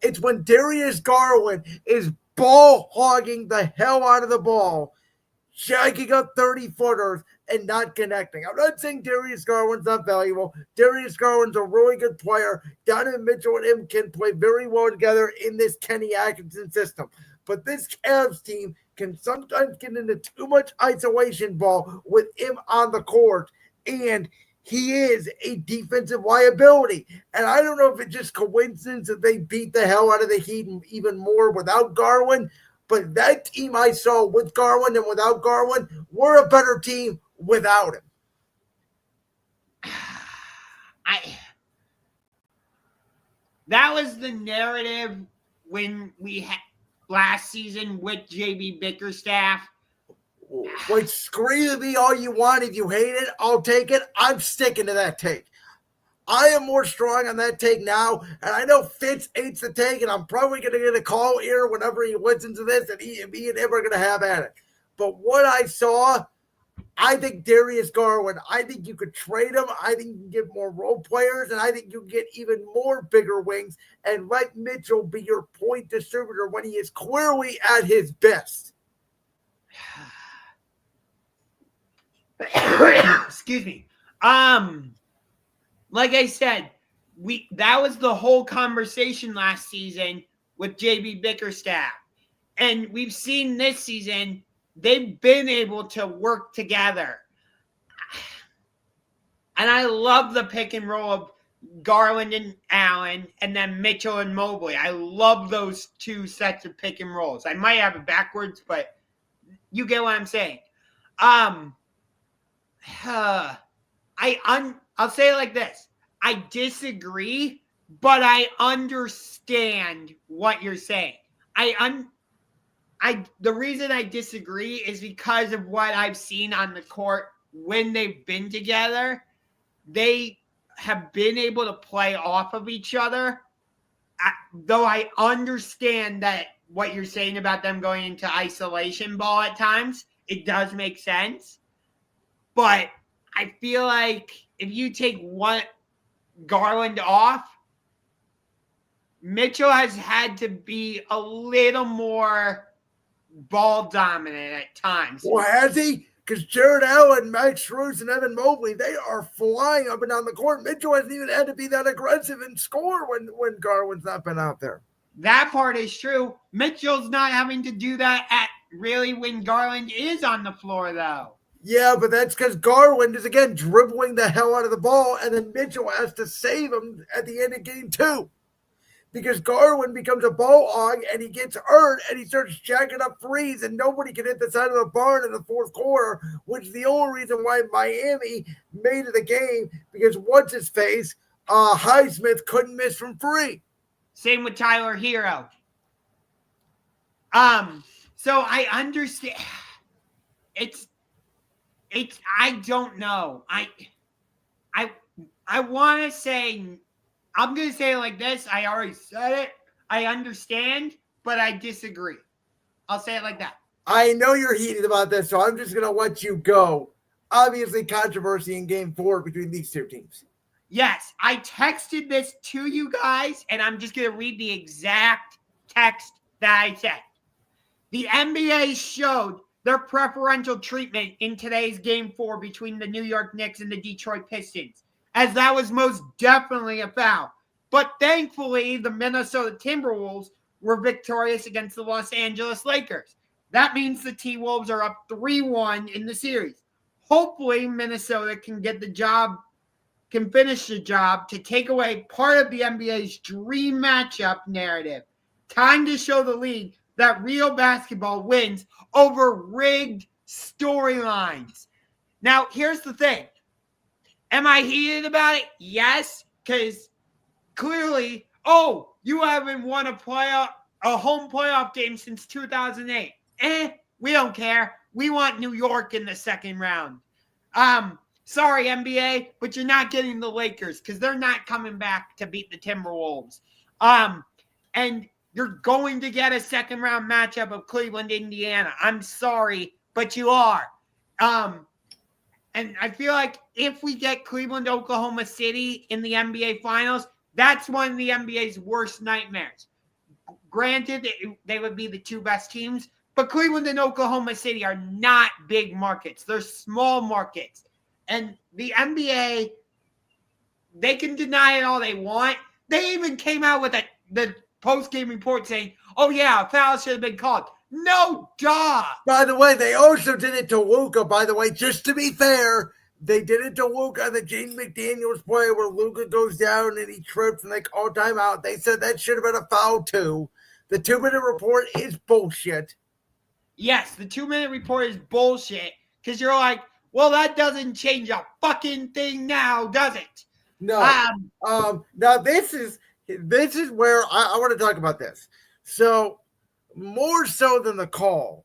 It's when Darius Garland is ball hogging the hell out of the ball, jacking up 30-footers and not connecting. I'm not saying Darius Garland's not valuable. Darius Garland's a really good player. Donovan Mitchell and him can play very well together in this Kenny Atkinson system. But this Cavs team can sometimes get into too much isolation ball with him on the court, and he is a defensive liability. And I don't know if it's just coincidence that they beat the hell out of the Heat even more without Garland, but that team I saw with Garland and without Garland, we're a better team without him. That was the narrative when we had last season with JB Bickerstaff. Like, scream at me all you want. If you hate it, I'll take it. I'm sticking to that take. I am more strong on that take now, and I know Fitz hates the take, and I'm probably going to get a call here whenever he listens to this, and me and him are going to have at it. But what I saw, I think Darius Garland, I think you could trade him. I think you can get more role players, and I think you can get even more bigger wings and let Mitchell be your point distributor when he is clearly at his best. Excuse me. Like I said, that was the whole conversation last season with JB Bickerstaff. And we've seen this season, they've been able to work together. And I love the pick and roll of Garland and Allen and then Mitchell and Mobley. I love those two sets of pick and rolls. I might have it backwards, but you get what I'm saying. I'll say it like this. I disagree, but I understand what you're saying. The reason I disagree is because of what I've seen on the court when they've been together. They have been able to play off of each other. Though I understand that what you're saying about them going into isolation ball at times, it does make sense. But I feel like if you take one Garland off, Mitchell has had to be a little more ball dominant at times. Well, has he? Because Jared Allen, Max Strus, and Evan Mobley, they are flying up and down the court. Mitchell hasn't even had to be that aggressive and score when Garland's not been out there. That part is true. Mitchell's not having to do that at really when Garland is on the floor, though. Yeah, but that's because Garland is, again, dribbling the hell out of the ball, and then Mitchell has to save him at the end of game 2. Because Garland becomes a ball hog, and he gets hurt, and he starts jacking up threes, and nobody can hit the side of the barn in the fourth quarter, which is the only reason why Miami made it a game, because what's-his-face, Highsmith couldn't miss from free. Same with Tyler Hero. So I understand. It's I don't know. I want to say, I'm going to say it like this. I already said it. I understand, but I disagree. I'll say it like that. I know you're heated about this, so I'm just going to let you go. Obviously, controversy in game 4 between these two teams. Yes, I texted this to you guys, and I'm just going to read the exact text that I said. The NBA showed their preferential treatment in today's game 4 between the New York Knicks and the Detroit Pistons, as that was most definitely a foul. But thankfully, the Minnesota Timberwolves were victorious against the Los Angeles Lakers. That means the T-Wolves are up 3-1 in the series. Hopefully, Minnesota can finish the job to take away part of the NBA's dream matchup narrative. Time to show the league that real basketball wins over rigged storylines. Now, here's the thing. Am I heated about it? Yes, because clearly, you haven't won a home playoff game since 2008. We don't care. We want New York in the second round. Sorry, NBA, but you're not getting the Lakers because they're not coming back to beat the Timberwolves. And you're going to get a second-round matchup of Cleveland, Indiana. I'm sorry, but you are. And I feel like if we get Cleveland, Oklahoma City in the NBA Finals, that's one of the NBA's worst nightmares. Granted, they would be the two best teams, but Cleveland and Oklahoma City are not big markets. They're small markets. And the NBA, they can deny it all they want. They even came out with the post-game report saying, a foul should have been called. No, duh. By the way, they also did it to Luka, by the way, just to be fair. They did it to Luka, the James McDaniels play where Luka goes down and he trips and they call timeout. They said that should have been a foul too. The 2-minute report is bullshit. Yes, the 2-minute report is bullshit because you're like, well, that doesn't change a fucking thing now, does it? No. Now this is where I want to talk about this. So more so than the call,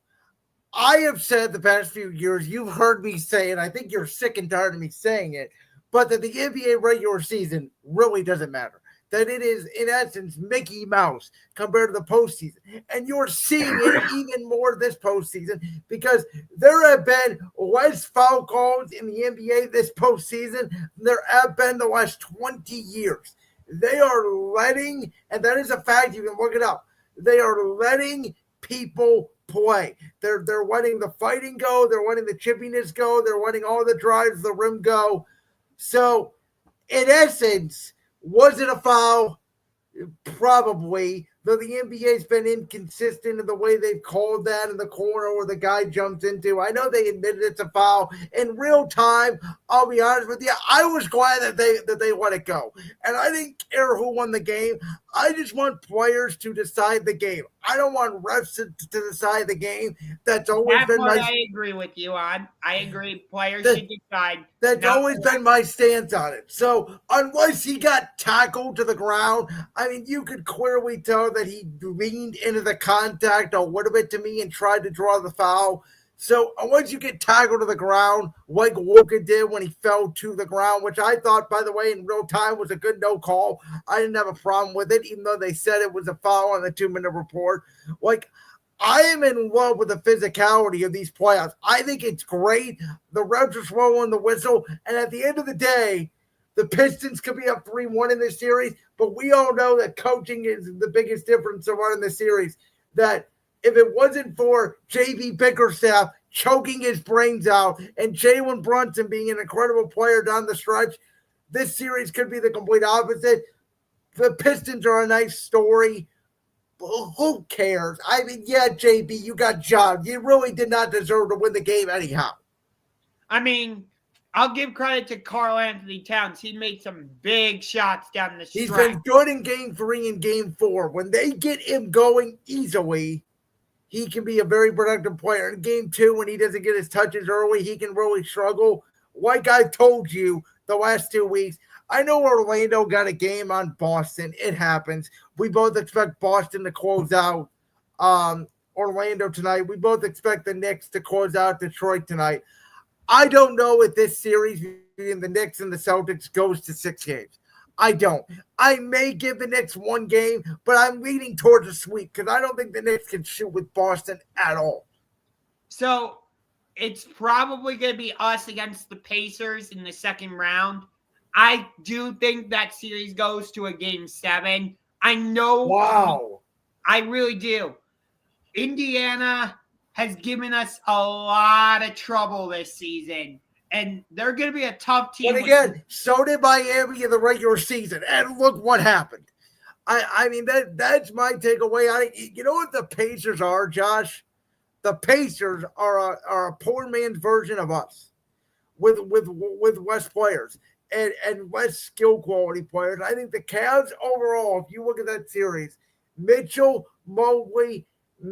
I have said the past few years, you've heard me say it, I think you're sick and tired of me saying it, but that the NBA regular season really doesn't matter. That it is, in essence, Mickey Mouse compared to the postseason. And you're seeing it even more this postseason because there have been less foul calls in the NBA this postseason than there have been the last 20 years. They are letting, and that is a fact, you can look it up, they are letting people play. They're letting the fighting go. They're letting the chippiness go. They're letting all the drives, the rim go. So, in essence, was it a foul? Probably. Though the NBA's been inconsistent in the way they've called that in the corner where the guy jumps into. I know they admitted it's a foul. In real time, I'll be honest with you, I was glad that they let it go. And I didn't care who won the game. I just want players to decide the game. I don't want refs to decide the game. That's always been my... I agree with you on. I agree. Players should decide. That's always been my stance on it. So unless he got tackled to the ground, I mean, you could clearly tell that he leaned into the contact a little bit to me and tried to draw the foul. So once you get tackled to the ground, like Luka did when he fell to the ground, which I thought, by the way, in real time was a good no call. I didn't have a problem with it, even though they said it was a foul on the 2-minute report. Like, I am in love with the physicality of these playoffs. I think it's great. The refs are swallowing the whistle. And at the end of the day, the Pistons could be up 3-1 in this series, but we all know that coaching is the biggest difference of running the series. That if it wasn't for J.B. Bickerstaff choking his brains out and Jalen Brunson being an incredible player down the stretch, this series could be the complete opposite. The Pistons are a nice story. Who cares? I mean, yeah, JB, you got John. You really did not deserve to win the game anyhow. I mean, I'll give credit to Karl Anthony Towns. He made some big shots down the stretch. He's been good in game 3 and game 4. When they get him going easily, he can be a very productive player. In game 2, when he doesn't get his touches early, he can really struggle. Like I told you the last 2 weeks, I know Orlando got a game on Boston. It happens. We both expect Boston to close out Orlando tonight. We both expect the Knicks to close out Detroit tonight. I don't know if this series between the Knicks and the Celtics goes to 6 games. I don't. I may give the Knicks 1 game, but I'm leaning towards a sweep because I don't think the Knicks can shoot with Boston at all. So it's probably going to be us against the Pacers in the second round. I do think that series goes to a game 7. I know. Wow. I really do. Indiana has given us a lot of trouble this season, and they're going to be a tough team. But again, so did Miami in the regular season, and look what happened. I mean, that's my takeaway. You know what the Pacers are, Josh? The Pacers are a poor man's version of us with less players and less skill quality players. I think the Cavs overall, if you look at that series, Mitchell, Mobley,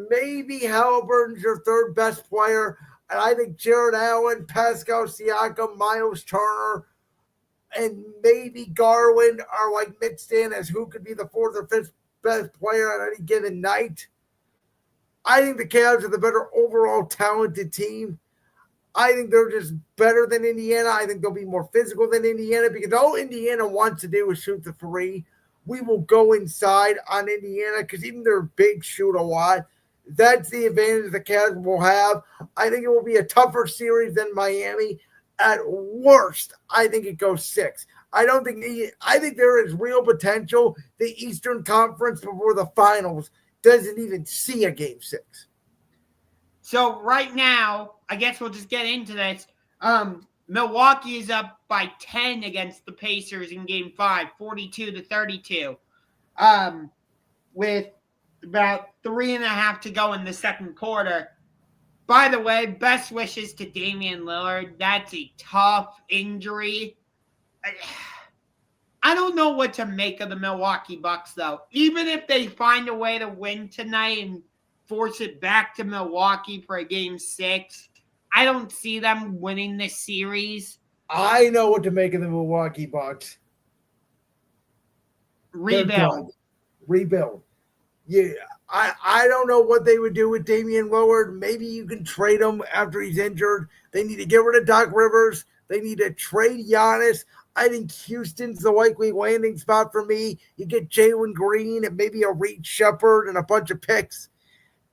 maybe Halliburton's your third best player. And I think Jared Allen, Pascal Siakam, Miles Turner, and maybe Garland are like mixed in as who could be the 4th or 5th best player on any given night. I think the Cavs are the better overall talented team. I think they're just better than Indiana. I think they'll be more physical than Indiana because all Indiana wants to do is shoot the 3. We will go inside on Indiana because even their big shoot a lot. That's the advantage the Cavs will have. I think it will be a tougher series than Miami. At worst, I think it goes 6. I think there is real potential. The Eastern Conference before the finals doesn't even see a game 6. So right now, I guess we'll just get into this. Milwaukee is up by 10 against the Pacers in game 5, 42-32. With about 3.5 to go in the second quarter. By the way, best wishes to Damian Lillard. That's a tough injury. I don't know what to make of the Milwaukee Bucks, though. Even if they find a way to win tonight and force it back to Milwaukee for a game 6, I don't see them winning this series. I know what to make of the Milwaukee Bucks. Rebuild. Yeah, I don't know what they would do with Damian Lillard. Maybe you can trade him after he's injured. They need to get rid of Doc Rivers. They need to trade Giannis. I think Houston's the likely landing spot for me. You get Jalen Green and maybe a Reed Shepard and a bunch of picks.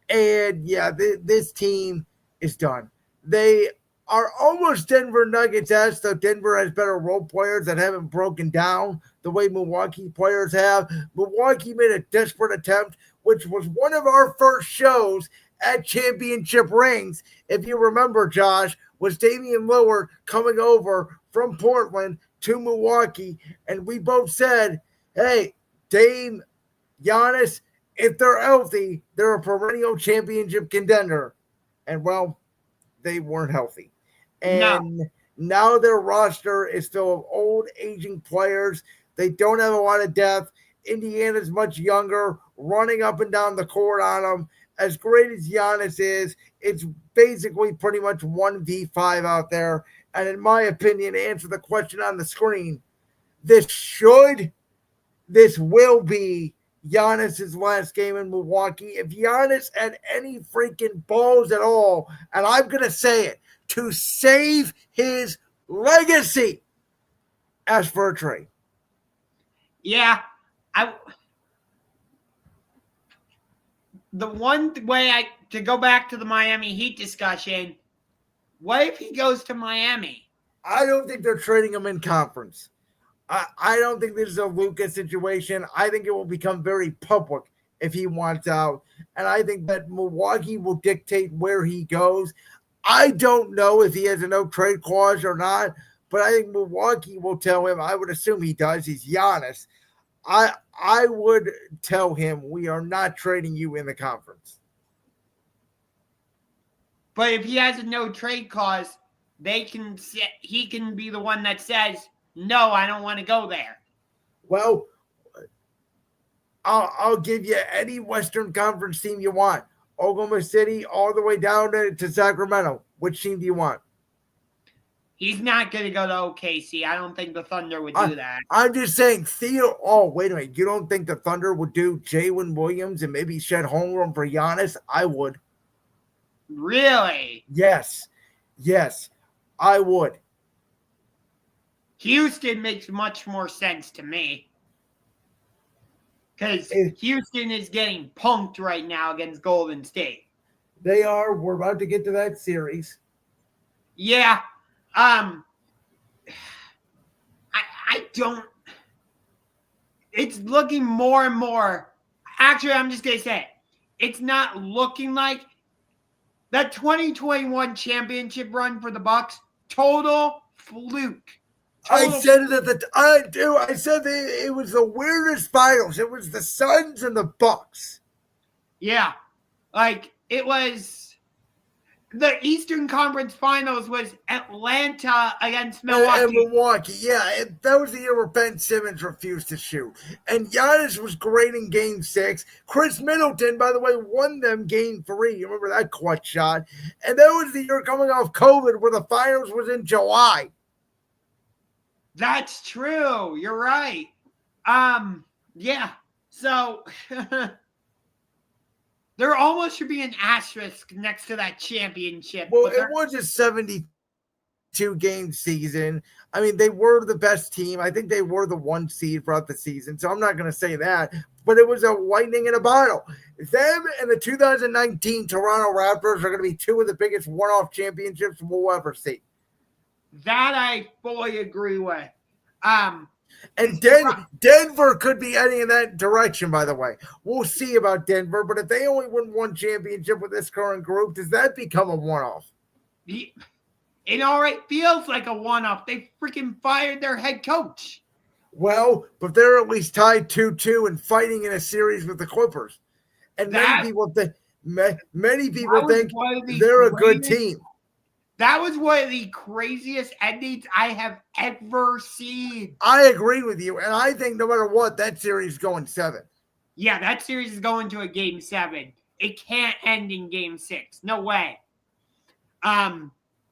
And, yeah, this team is done. They are almost Denver Nuggets-esque, though Denver has better role players that haven't broken down the way Milwaukee players have. Milwaukee made a desperate attempt, which was one of our first shows at Championship Rings, if you remember, Josh, was Damian Lillard coming over from Portland to Milwaukee, and we both said, hey, Dame, Giannis, if they're healthy, they're a perennial championship contender. And, well, they weren't healthy. And now their roster is full of old, aging players. They don't have a lot of depth. Indiana's much younger, running up and down the court on them. As great as Giannis is, it's basically pretty much 1v5 out there. And in my opinion, to answer the question on the screen, this will be Giannis's last game in Milwaukee. If Giannis had any freaking balls at all, and I'm going to say it, to save his legacy, ask for a trade. Yeah. The one way to go back to the Miami Heat discussion, what if he goes to Miami? I don't think they're trading him in conference. I don't think this is a Luka situation. I think it will become very public if he wants out. And I think that Milwaukee will dictate where he goes. I don't know if he has a no trade clause or not, but I think Milwaukee will tell him. I would assume he does. He's Giannis. I would tell him we are not trading you in the conference. But if he has a no trade clause, he can be the one that says, no, I don't want to go there. Well, I'll give you any Western Conference team you want. Oklahoma City all the way down to Sacramento. Which team do you want? He's not going to go to OKC. I don't think the Thunder would do that. I'm just saying, Theo. Oh, wait a minute. You don't think the Thunder would do Jalen Williams and maybe shed homeroom for Giannis? I would. Really? Yes, I would. Houston makes much more sense to me. Because Houston is getting punked right now against Golden State. They are. We're about to get to that series. Yeah. I don't. It's looking more and more. Actually, I'm just going to say it. It's not looking like that 2021 championship run for the Bucks. Total fluke. I said it at the. I do. I said it was the weirdest finals. It was the Suns and the Bucks. Yeah, like it was. The Eastern Conference Finals was Atlanta against Milwaukee. And Milwaukee, yeah. That was the year where Ben Simmons refused to shoot. And Giannis was great in Game 6. Chris Middleton, by the way, won them Game 3. You remember that clutch shot? And that was the year coming off COVID where the finals was in July. That's true. You're right. Yeah. So... There almost should be an asterisk next to that championship. Well, it was a 72-game season. I mean, they were the best team. I think they were the 1 seed throughout the season, so I'm not going to say that. But it was a lightning in a bottle. Them and the 2019 Toronto Raptors are going to be 2 of the biggest one-off championships we'll ever see. That I fully agree with. And Denver could be heading in that direction, by the way. We'll see about Denver, but if they only win 1 championship with this current group, does that become a one-off? It already feels like a one-off. They freaking fired their head coach. Well, but they're at least tied 2-2 and fighting in a series with the Clippers. And many people think they're a good team. That was one of the craziest endings I have ever seen. I agree with you, and I think no matter what, that series is going 7. Yeah, that series is going to a Game 7. It can't end in Game 6. No way.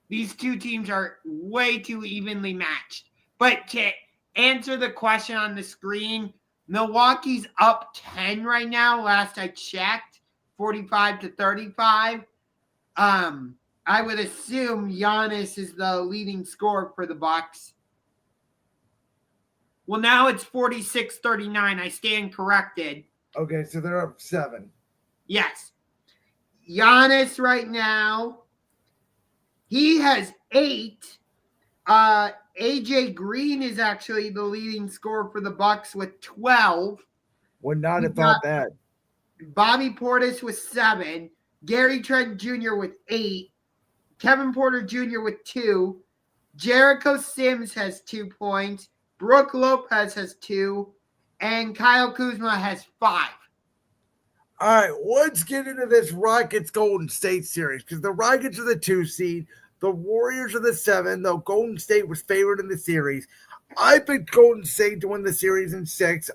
These 2 teams are way too evenly matched. But to answer the question on the screen, Milwaukee's up 10 right now. Last I checked, 45-35. I would assume Giannis is the leading scorer for the Bucks. Well, now it's 46-39. I stand corrected. Okay, so they're up 7. Yes. Giannis right now, he has 8. AJ Green is actually the leading scorer for the Bucks with 12. Would not have thought that. Bobby Portis with 7. Gary Trent Jr. with 8. Kevin Porter Jr. with 2. Jericho Sims has 2 points. Brooke Lopez has 2. And Kyle Kuzma has 5. All right, let's get into this Rockets-Golden State series because the Rockets are the 2 seed. The Warriors are the 7, though Golden State was favored in the series. I picked Golden State to win the series in 6.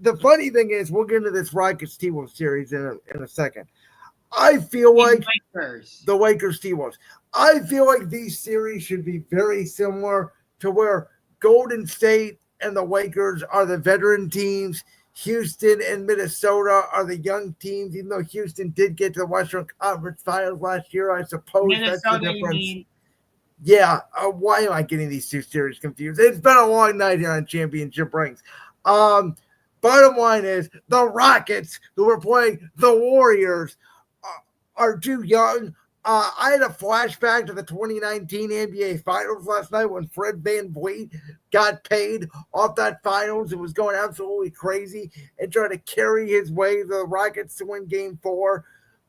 The funny thing is, we'll get into this Rockets-T-Wolves series in a second. I feel like the Lakers T-Wolves. I feel like these series should be very similar to where Golden State and the Lakers are the veteran teams. Houston and Minnesota are the young teams, even though Houston did get to the Western Conference Finals last year. I suppose that's the difference. Yeah, why am I getting these 2 series confused? It's been a long night here on Championship Rings. Bottom line is the Rockets, who are playing the Warriors, are too young. I had a flashback to the 2019 NBA Finals last night when Fred VanVleet got paid off that Finals and was going absolutely crazy and trying to carry his way the Rockets to win Game 4.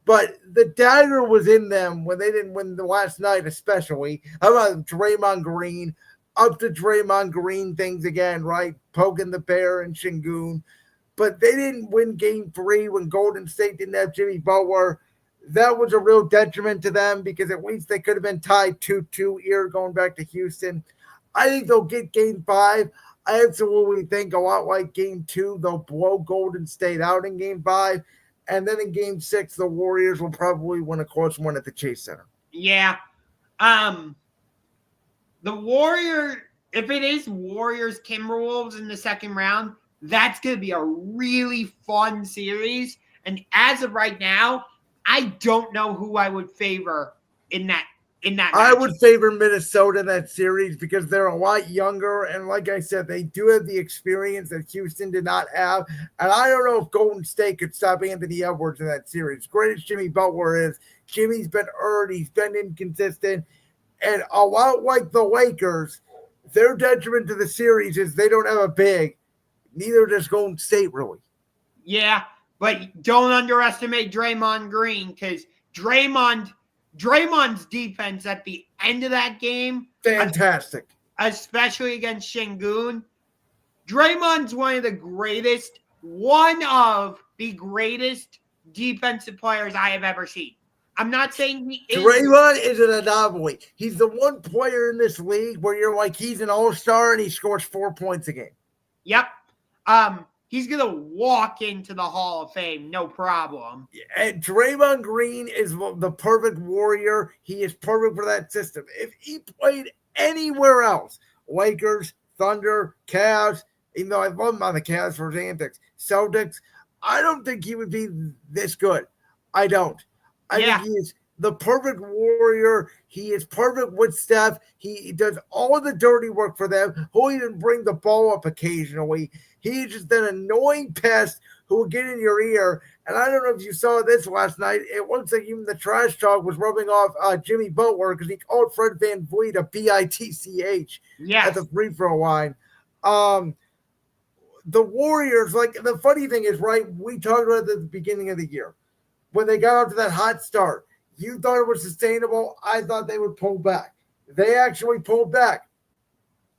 But the dagger was in them when they didn't win the last night, especially. How about Draymond Green? Up to Draymond Green things again, right? Poking the bear and Şengün. but they didn't win game 3 when Golden State didn't have Jimmy Butler. That was a real detriment to them because at least they could have been tied 2-2 here going back to Houston. I think they'll get game 5. I absolutely think a lot like game 2, they'll blow Golden State out in game 5. And then in game 6, the Warriors will probably win a close one at the Chase Center. Yeah. The Warrior, if it is Warriors Timberwolves in the second round, that's going to be a really fun series. And as of right now, I don't know who I would favor in that I matchup. would favor Minnesota in that series because they're a lot younger. And like I said, they do have the experience that Houston did not have. And I don't know if Golden State could stop Anthony Edwards in that series. Great as Jimmy Butler is, Jimmy's been hurt. He's been inconsistent. And a lot like the Lakers, their detriment to the series is they don't have a big. Neither does Golden State, really. Yeah, but don't underestimate Draymond Green because Draymond's defense at the end of that game, fantastic, especially against Şengün. Draymond's one of the greatest defensive players I have ever seen. I'm not saying he is. Draymond is an anomaly. He's the one player in this league where you're like, he's an all-star and he scores 4 points a game. Yep. He's going to walk into the Hall of Fame, no problem. And Draymond Green is the perfect warrior. He is perfect for that system. If he played anywhere else, Lakers, Thunder, Cavs, even though I love him on the Cavs for his antics, Celtics, I don't think he would be this good. I don't. I think he is the perfect warrior. He is perfect with Steph. He does all of the dirty work for them. He'll even bring the ball up occasionally. He's just an annoying pest who will get in your ear. And I don't know if you saw this last night. It looks like even the trash talk was rubbing off Jimmy Butler because he called Fred VanVleet a BITCH at the free throw line. The Warriors, like the funny thing is, right, we talked about it at the beginning of the year. When they got off to that hot start, you thought it was sustainable. I thought they would pull back. They actually pulled back.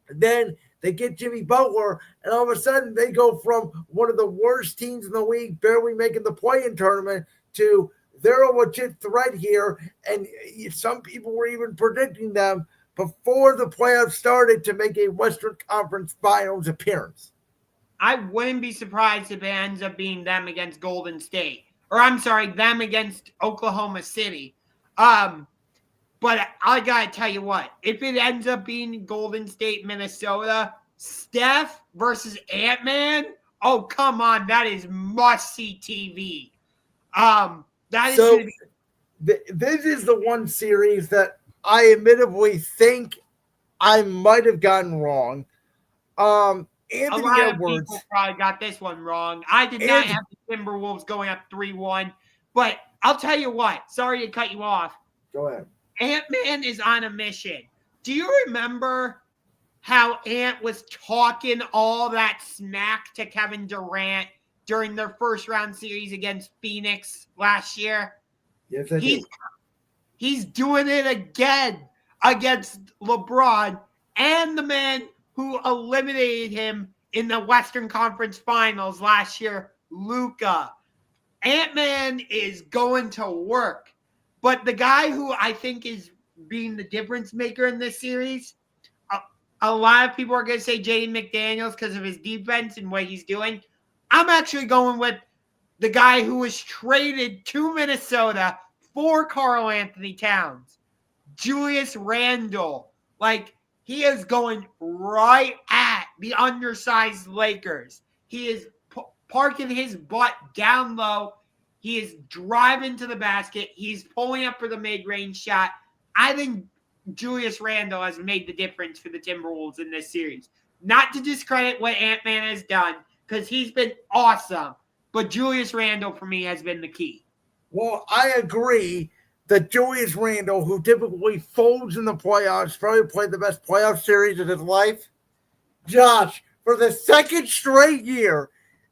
Then they get Jimmy Butler, and all of a sudden they go from one of the worst teams in the league, barely making the play-in tournament, to they're a legit threat here. And some people were even predicting them before the playoffs started to make a Western Conference Finals appearance. I wouldn't be surprised if it ends up being them against Golden State. Or I'm sorry, them against Oklahoma City. But I got to tell you what, if it ends up being Golden State, Minnesota, Steph versus Ant-Man, oh, come on. That is must-see TV. This is the one series that I admittedly think I might have gotten wrong. Anthony a lot Edwards. Of people probably got this one wrong. I did not have the Timberwolves going up 3-1. But I'll tell you what. Sorry to cut you off. Go ahead. Ant-Man is on a mission. Do you remember how Ant was talking all that smack to Kevin Durant during their first-round series against Phoenix last year? Yes, I do. He's doing it again against LeBron and the man who eliminated him in the Western Conference Finals last year, Luka. Ant-Man is going to work. But the guy who I think is being the difference maker in this series, a lot of people are going to say Jaden McDaniels because of his defense and what he's doing. I'm actually going with the guy who was traded to Minnesota for Karl Anthony Towns, Julius Randle. Like, he is going right at the undersized Lakers. He is parking his butt down low. He is driving to the basket. He's pulling up for the mid-range shot. I think Julius Randle has made the difference for the Timberwolves in this series. Not to discredit what Ant-Man has done, because he's been awesome. But Julius Randle, for me, has been the key. Well, I agree that Julius Randle, who typically folds in the playoffs, probably played the best playoff series of his life. Josh, for the second straight year,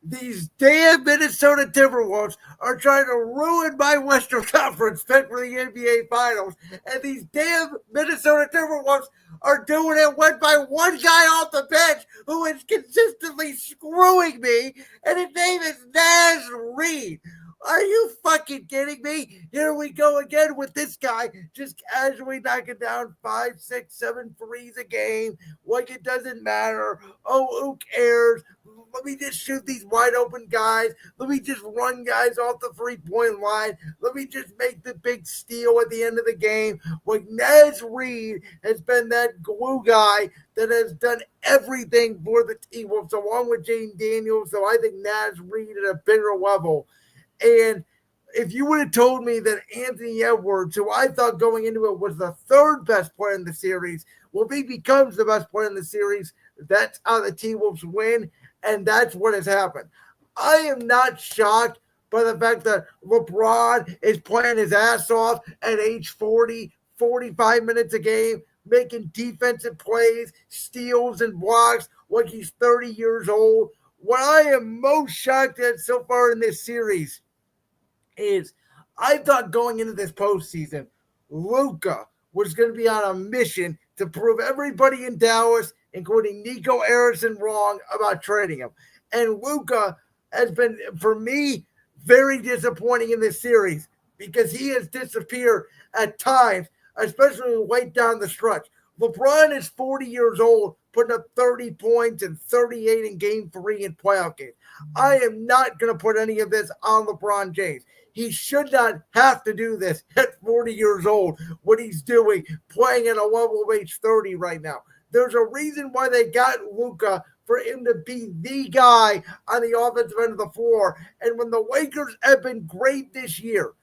these damn Minnesota Timberwolves are trying to ruin my Western Conference pick for the NBA Finals, and these damn Minnesota Timberwolves are doing it by one guy off the bench who is consistently screwing me, and his name is Naz Reid. Are you fucking kidding me? Here we go again with this guy just casually knocking down 5, 6, 7 threes a game. Like it doesn't matter. Oh, who cares? Let me just shoot these wide open guys. Let me just run guys off the 3-point line. Let me just make the big steal at the end of the game. Like Naz Reid has been that glue guy that has done everything for the T-Wolves along with Jaden Daniels. So I think Naz Reid at a bigger level. And if you would have told me that Anthony Edwards, who I thought going into it was the third best player in the series, well, if he becomes the best player in the series, that's how the T-Wolves win, and that's what has happened. I am not shocked by the fact that LeBron is playing his ass off at age 40, 45 minutes a game, making defensive plays, steals, and blocks like he's 30 years old. What I am most shocked at so far in this series is I thought going into this postseason, Luka was going to be on a mission to prove everybody in Dallas, including Nico Harrison, wrong about trading him. And Luka has been, for me, very disappointing in this series because he has disappeared at times, especially late down the stretch. LeBron is 40 years old, putting up 30 points and 38 in game 3 in playoff games. I am not going to put any of this on LeBron James. He should not have to do this at 40 years old, what he's doing, playing at a level of age 30 right now. There's a reason why they got Luka, for him to be the guy on the offensive end of the floor. And when the Lakers have been great this year,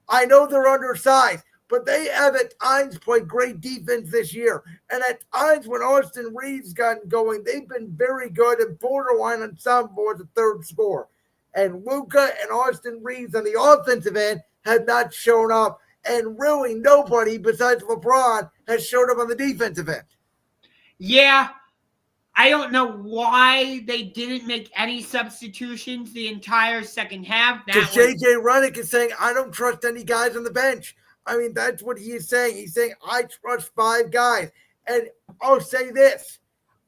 I know they're undersized, but they have at times played great defense this year. And at times when Austin Reeves gotten going, they've been very good and borderline on some boards a third score. And Luka and Austin Reeves on the offensive end have not shown up. And really nobody besides LeBron has showed up on the defensive end. Yeah, I don't know why they didn't make any substitutions the entire second half. Because J.J. Redick is saying, I don't trust any guys on the bench. I mean, that's what he is saying. He's saying, I trust 5 guys. And I'll say this.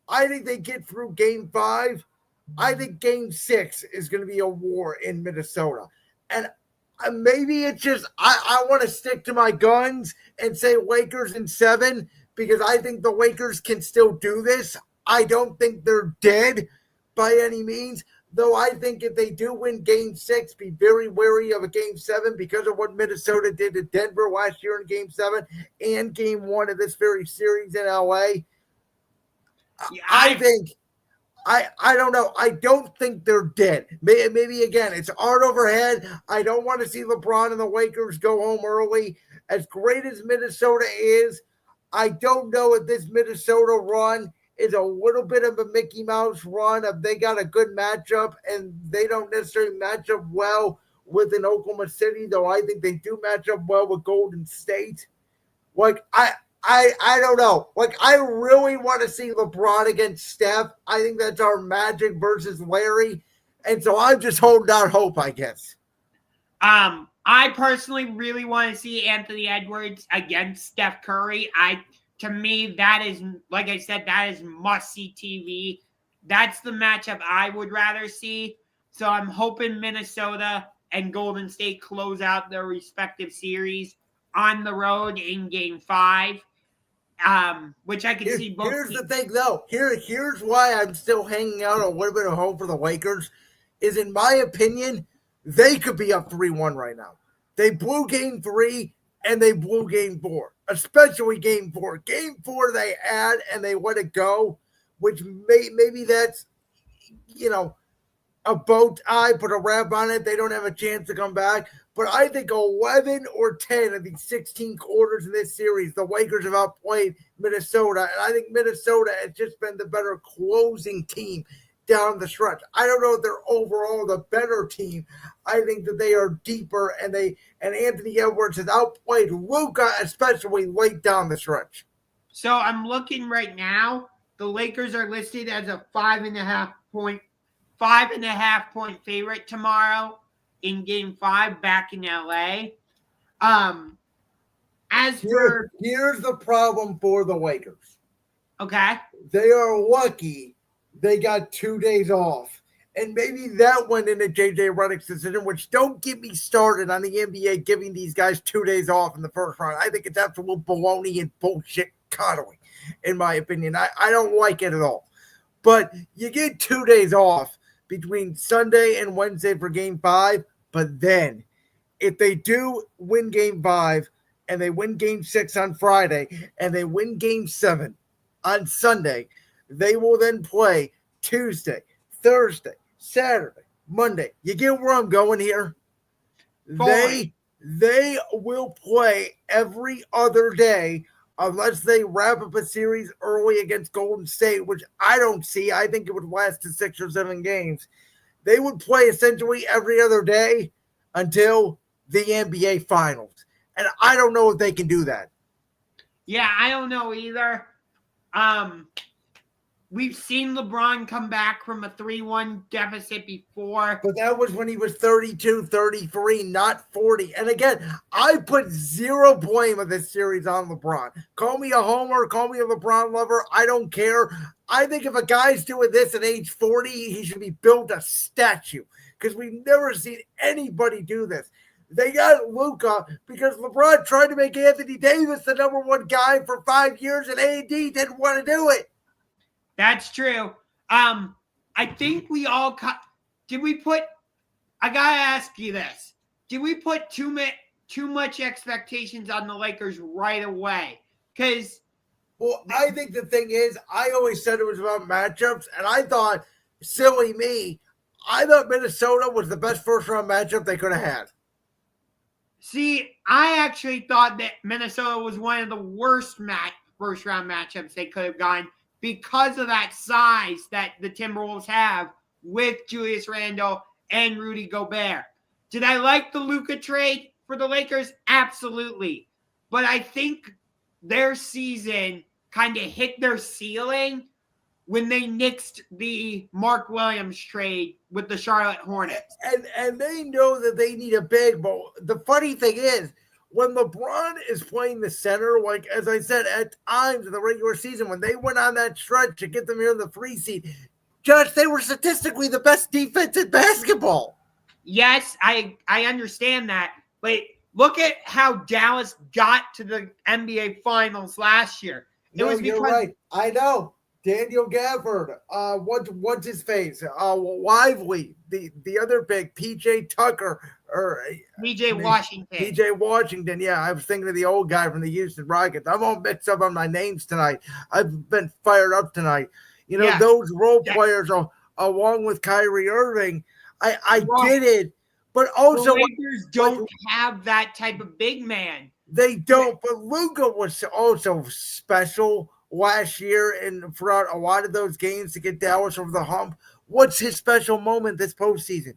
I think they get through game 5. I think game 6 is going to be a war in Minnesota. And maybe it's just, I want to stick to my guns and say Lakers in 7 because I think the Lakers can still do this. I don't think they're dead by any means. Though I think if they do win game 6, be very wary of a game 7 because of what Minnesota did to Denver last year in game 7 and game 1 of this very series in LA. Yeah, I don't know. I don't think they're dead. Maybe again, it's art overhead. I don't want to see LeBron and the Lakers go home early. As great as Minnesota is, I don't know if this Minnesota run is a little bit of a Mickey Mouse run if they got a good matchup and they don't necessarily match up well with an Oklahoma City, though I think they do match up well with Golden State. Like, I don't know. Like, I really want to see LeBron against Steph. I think that's our Magic versus Larry. And so I'm just holding out hope, I guess. I personally really want to see Anthony Edwards against Steph Curry. To me, that is, like I said, that is must-see TV. That's the matchup I would rather see. So I'm hoping Minnesota and Golden State close out their respective series on the road in Game 5, which I can see both. Here's the thing, though. Here's why I'm still hanging out a little bit of hope for the Lakers, is in my opinion, they could be up 3-1 right now. They blew Game 3, and they blew Game 4. Especially Game 4. Game 4 they had and they let it go, which maybe that's, a bow tie, put a wrap on it. They don't have a chance to come back. But I think 11 or 10 of these 16 quarters in this series, the Lakers have outplayed Minnesota. And I think Minnesota has just been the better closing team down the stretch. I don't know if they're overall the better team. I think that they are deeper, and Anthony Edwards has outplayed Luka, especially late down the stretch. So I'm looking right now. The Lakers are listed as a 5.5 point 5.5-point favorite tomorrow in Game 5 back in LA. Here's the problem for the Lakers. Okay. They are lucky they got 2 days off. And maybe that went into JJ Redick's decision, which don't get me started on the NBA giving these guys 2 days off in the first round. I think it's absolute baloney and bullshit coddling, in my opinion. I don't like it at all. But you get 2 days off between Sunday and Wednesday for Game 5. But then, if they do win Game 5 and they win Game 6 on Friday and they win Game 7 on Sunday, they will then play Tuesday, Thursday, Saturday, Monday. You get where I'm going here? Boy. They will play every other day unless they wrap up a series early against Golden State, which I don't see. I think it would last to 6 or 7 games. They would play essentially every other day until the NBA Finals. And I don't know if they can do that. Yeah, I don't know either. We've seen LeBron come back from a 3-1 deficit before. But that was when he was 32, 33, not 40. And again, I put zero blame of this series on LeBron. Call me a homer, call me a LeBron lover. I don't care. I think if a guy's doing this at age 40, he should be built a statue because we've never seen anybody do this. They got Luka because LeBron tried to make Anthony Davis the number 1 guy for 5 years, and AD didn't want to do it. That's true. I think we all did we put? I gotta ask you this: did we put too much expectations on the Lakers right away? Because I think the thing is, I always said it was about matchups, and I thought, silly me, I thought Minnesota was the best first round matchup they could have had. See, I actually thought that Minnesota was one of the worst first round matchups they could have gotten because of that size that the Timberwolves have with Julius Randle and Rudy Gobert. Did I like the Luka trade for the Lakers? Absolutely. But I think their season kind of hit their ceiling when they nixed the Mark Williams trade with the Charlotte Hornets. And they know that they need a big, but the funny thing is, when LeBron is playing the center, like as I said, at times in the regular season, when they went on that stretch to get them here in the 3 seed, Josh, they were statistically the best defense in basketball. Yes, I understand that. But look at how Dallas got to the NBA Finals last year. You're right. I know. Daniel Gafford, what's his face? Lively, the other big, PJ Tucker, or PJ Washington. PJ Washington, yeah. I was thinking of the old guy from the Houston Rockets. I'm all mixed up on my names tonight. I've been fired up tonight. Those role players, along with Kyrie Irving, I get it. But also, the Lakers don't have that type of big man. They don't, but Luka was also special last year and throughout a lot of those games to get Dallas over the hump. What's his special moment this postseason?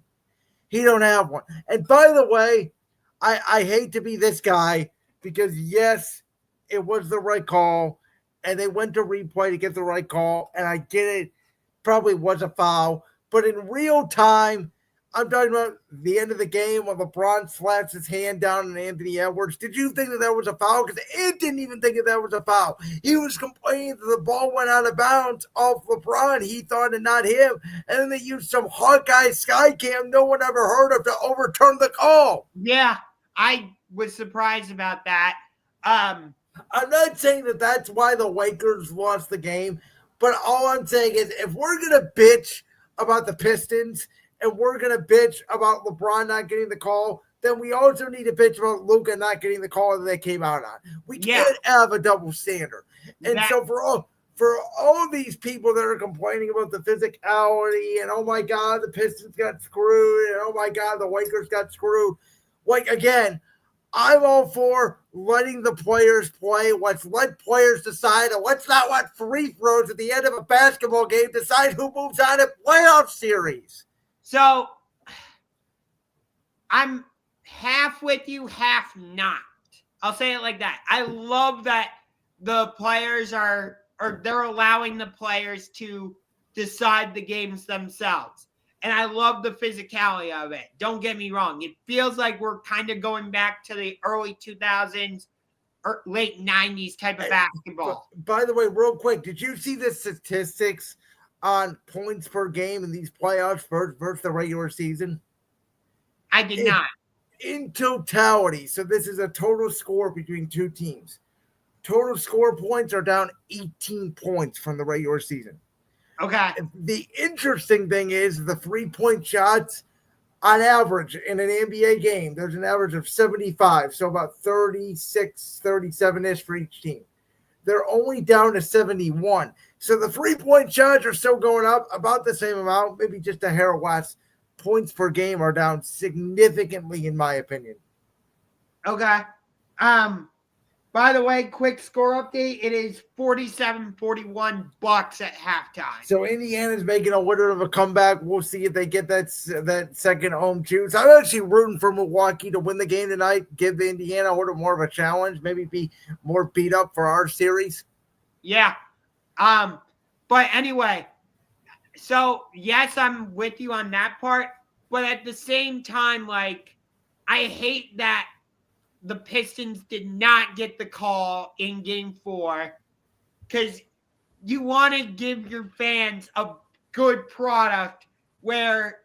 He don't have one. And by the way, I hate to be this guy because, yes, it was the right call, and they went to replay to get the right call, and I get it. Probably was a foul. But in real time, I'm talking about the end of the game when LeBron slaps his hand down on Anthony Edwards. Did you think that was a foul? Because Ed didn't even think that was a foul. He was complaining that the ball went out of bounds off LeBron. He thought it, not him. And then they used some Hawkeye sky cam no one ever heard of to overturn the call. Yeah, I was surprised about that. I'm not saying that that's why the Lakers lost the game, but all I'm saying is if we're going to bitch about the Pistons and we're going to bitch about LeBron not getting the call, then we also need to bitch about Luka not getting the call that they came out on. We can't have a double standard. And so for all these people that are complaining about the physicality and, oh, my God, the Pistons got screwed and, oh, my God, the Lakers got screwed. Like, again, I'm all for letting the players play. Let's let players decide. And let's not let free throws at the end of a basketball game decide who moves on in playoff series. So I'm half with you, half not. I'll say it like that. I love that the players they're allowing the players to decide the games themselves. and I love the physicality of it. Don't get me wrong. It feels like we're kind of going back to the early 2000s or late 90s type of basketball. By the way, real quick, did you see the statistics on points per game in these playoffs versus the regular season? I did not. In totality, so this is a total score between two teams. Total score points are down 18 points from the regular season. Okay. The interesting thing is the 3-point shots on average in an NBA game, there's an average of 75, so about 36, 37-ish for each team. They're only down to 71. So the 3-point shots are still going up about the same amount, maybe just a hair less. Points per game are down significantly, in my opinion. Okay. By the way, quick score update. It is 47-41 Bucks at halftime. So Indiana's making a little bit of a comeback. We'll see if they get that second home choose. I'm actually rooting for Milwaukee to win the game tonight. Give Indiana a little more of a challenge. Maybe be more beat up for our series. Yeah. But anyway, so yes, I'm with you on that part. But at the same time, like, I hate that the Pistons did not get the call in Game 4 because you want to give your fans a good product where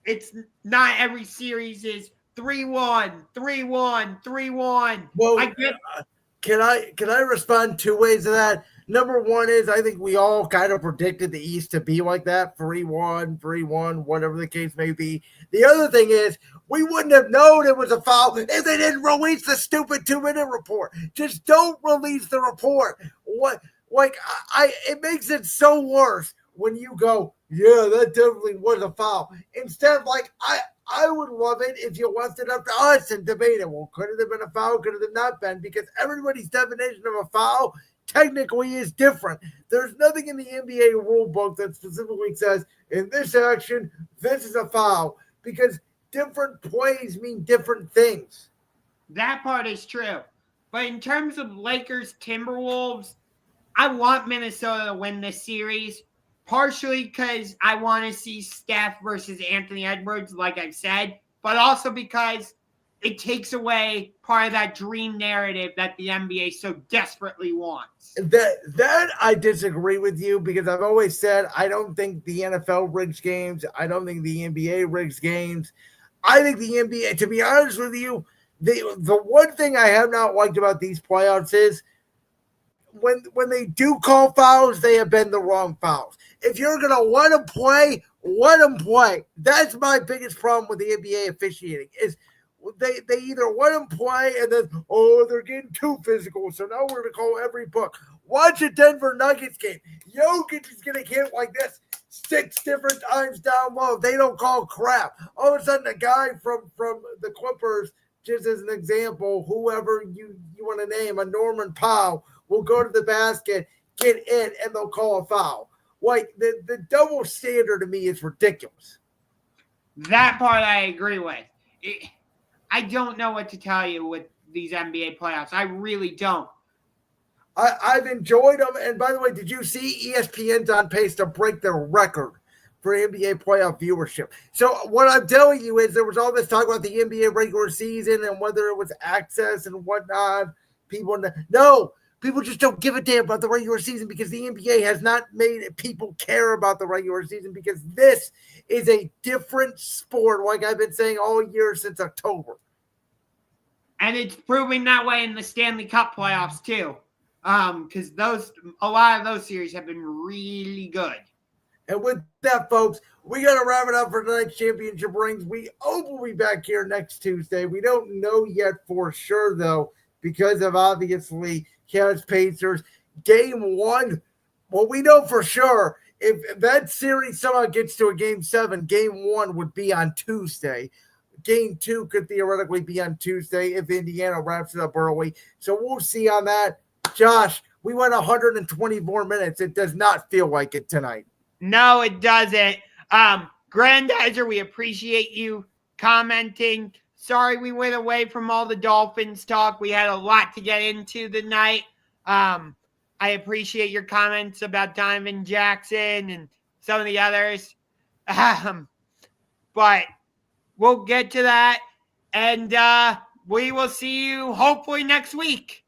it's not every series is 3-1, 3-1, 3-1. Well, can I respond two ways to that? Number one is I think we all kind of predicted the East to be like that, 3-1, 3-1, whatever the case may be. The other thing is we wouldn't have known it was a foul if they didn't release the stupid 2-minute report. Just don't release the report. It makes it so worse when you go, yeah, that definitely was a foul. Instead of I would love it if you left it up to us and debate it. Well, could it have been a foul? Could it have not been? Because everybody's definition of a foul technically is different. There's nothing in the NBA rule book that specifically says in this action, this is a foul, because different plays mean different things. That part is true. But in terms of Lakers Timberwolves, I want Minnesota to win this series, partially because I want to see Steph versus Anthony Edwards, like I've said, but also because it takes away part of that dream narrative that the NBA so desperately wants. That I disagree with you, because I've always said I don't think the NFL rigs games. I don't think the NBA rigs games. I think the NBA, to be honest with you, the one thing I have not liked about these playoffs is when they do call fouls, they have been the wrong fouls. If you're going to let them play, let them play. That's my biggest problem with the NBA officiating is they either let them play and then, they're getting too physical, so now we're going to call every book. Watch a Denver Nuggets game. Jokic is going to hit like this 6 different times down low. They don't call crap. All of a sudden, a guy from the Clippers, just as an example, whoever you want to name, a Norman Powell, will go to the basket, get in, and they'll call a foul. Like, the double standard to me is ridiculous. That part I agree with. I don't know what to tell you with these NBA playoffs. I really don't. I've enjoyed them. And by the way, did you see ESPN's on pace to break their record for NBA playoff viewership? So what I'm telling you is there was all this talk about the NBA regular season and whether it was access and whatnot. People just don't give a damn about the regular season because the NBA has not made people care about the regular season, because this is a different sport, like I've been saying all year since October. And it's proving that way in the Stanley Cup playoffs too, because a lot of those series have been really good. And with that, folks, we got to wrap it up for tonight's championship rings. We hope we'll be back here next Tuesday. We don't know yet for sure, though, because of obviously Cavs Pacers game 1. Well, we know for sure if that series somehow gets to a game 7, game 1 would be on Tuesday. Game 2 could theoretically be on Tuesday if Indiana wraps it up early. So we'll see on that. Josh, we went 124 minutes. It does not feel like it tonight. No, it doesn't. Grandizer, we appreciate you commenting. Sorry we went away from all the Dolphins talk. We had a lot to get into tonight. I appreciate your comments about Donovan Jackson and some of the others. but we'll get to that. And we will see you hopefully next week.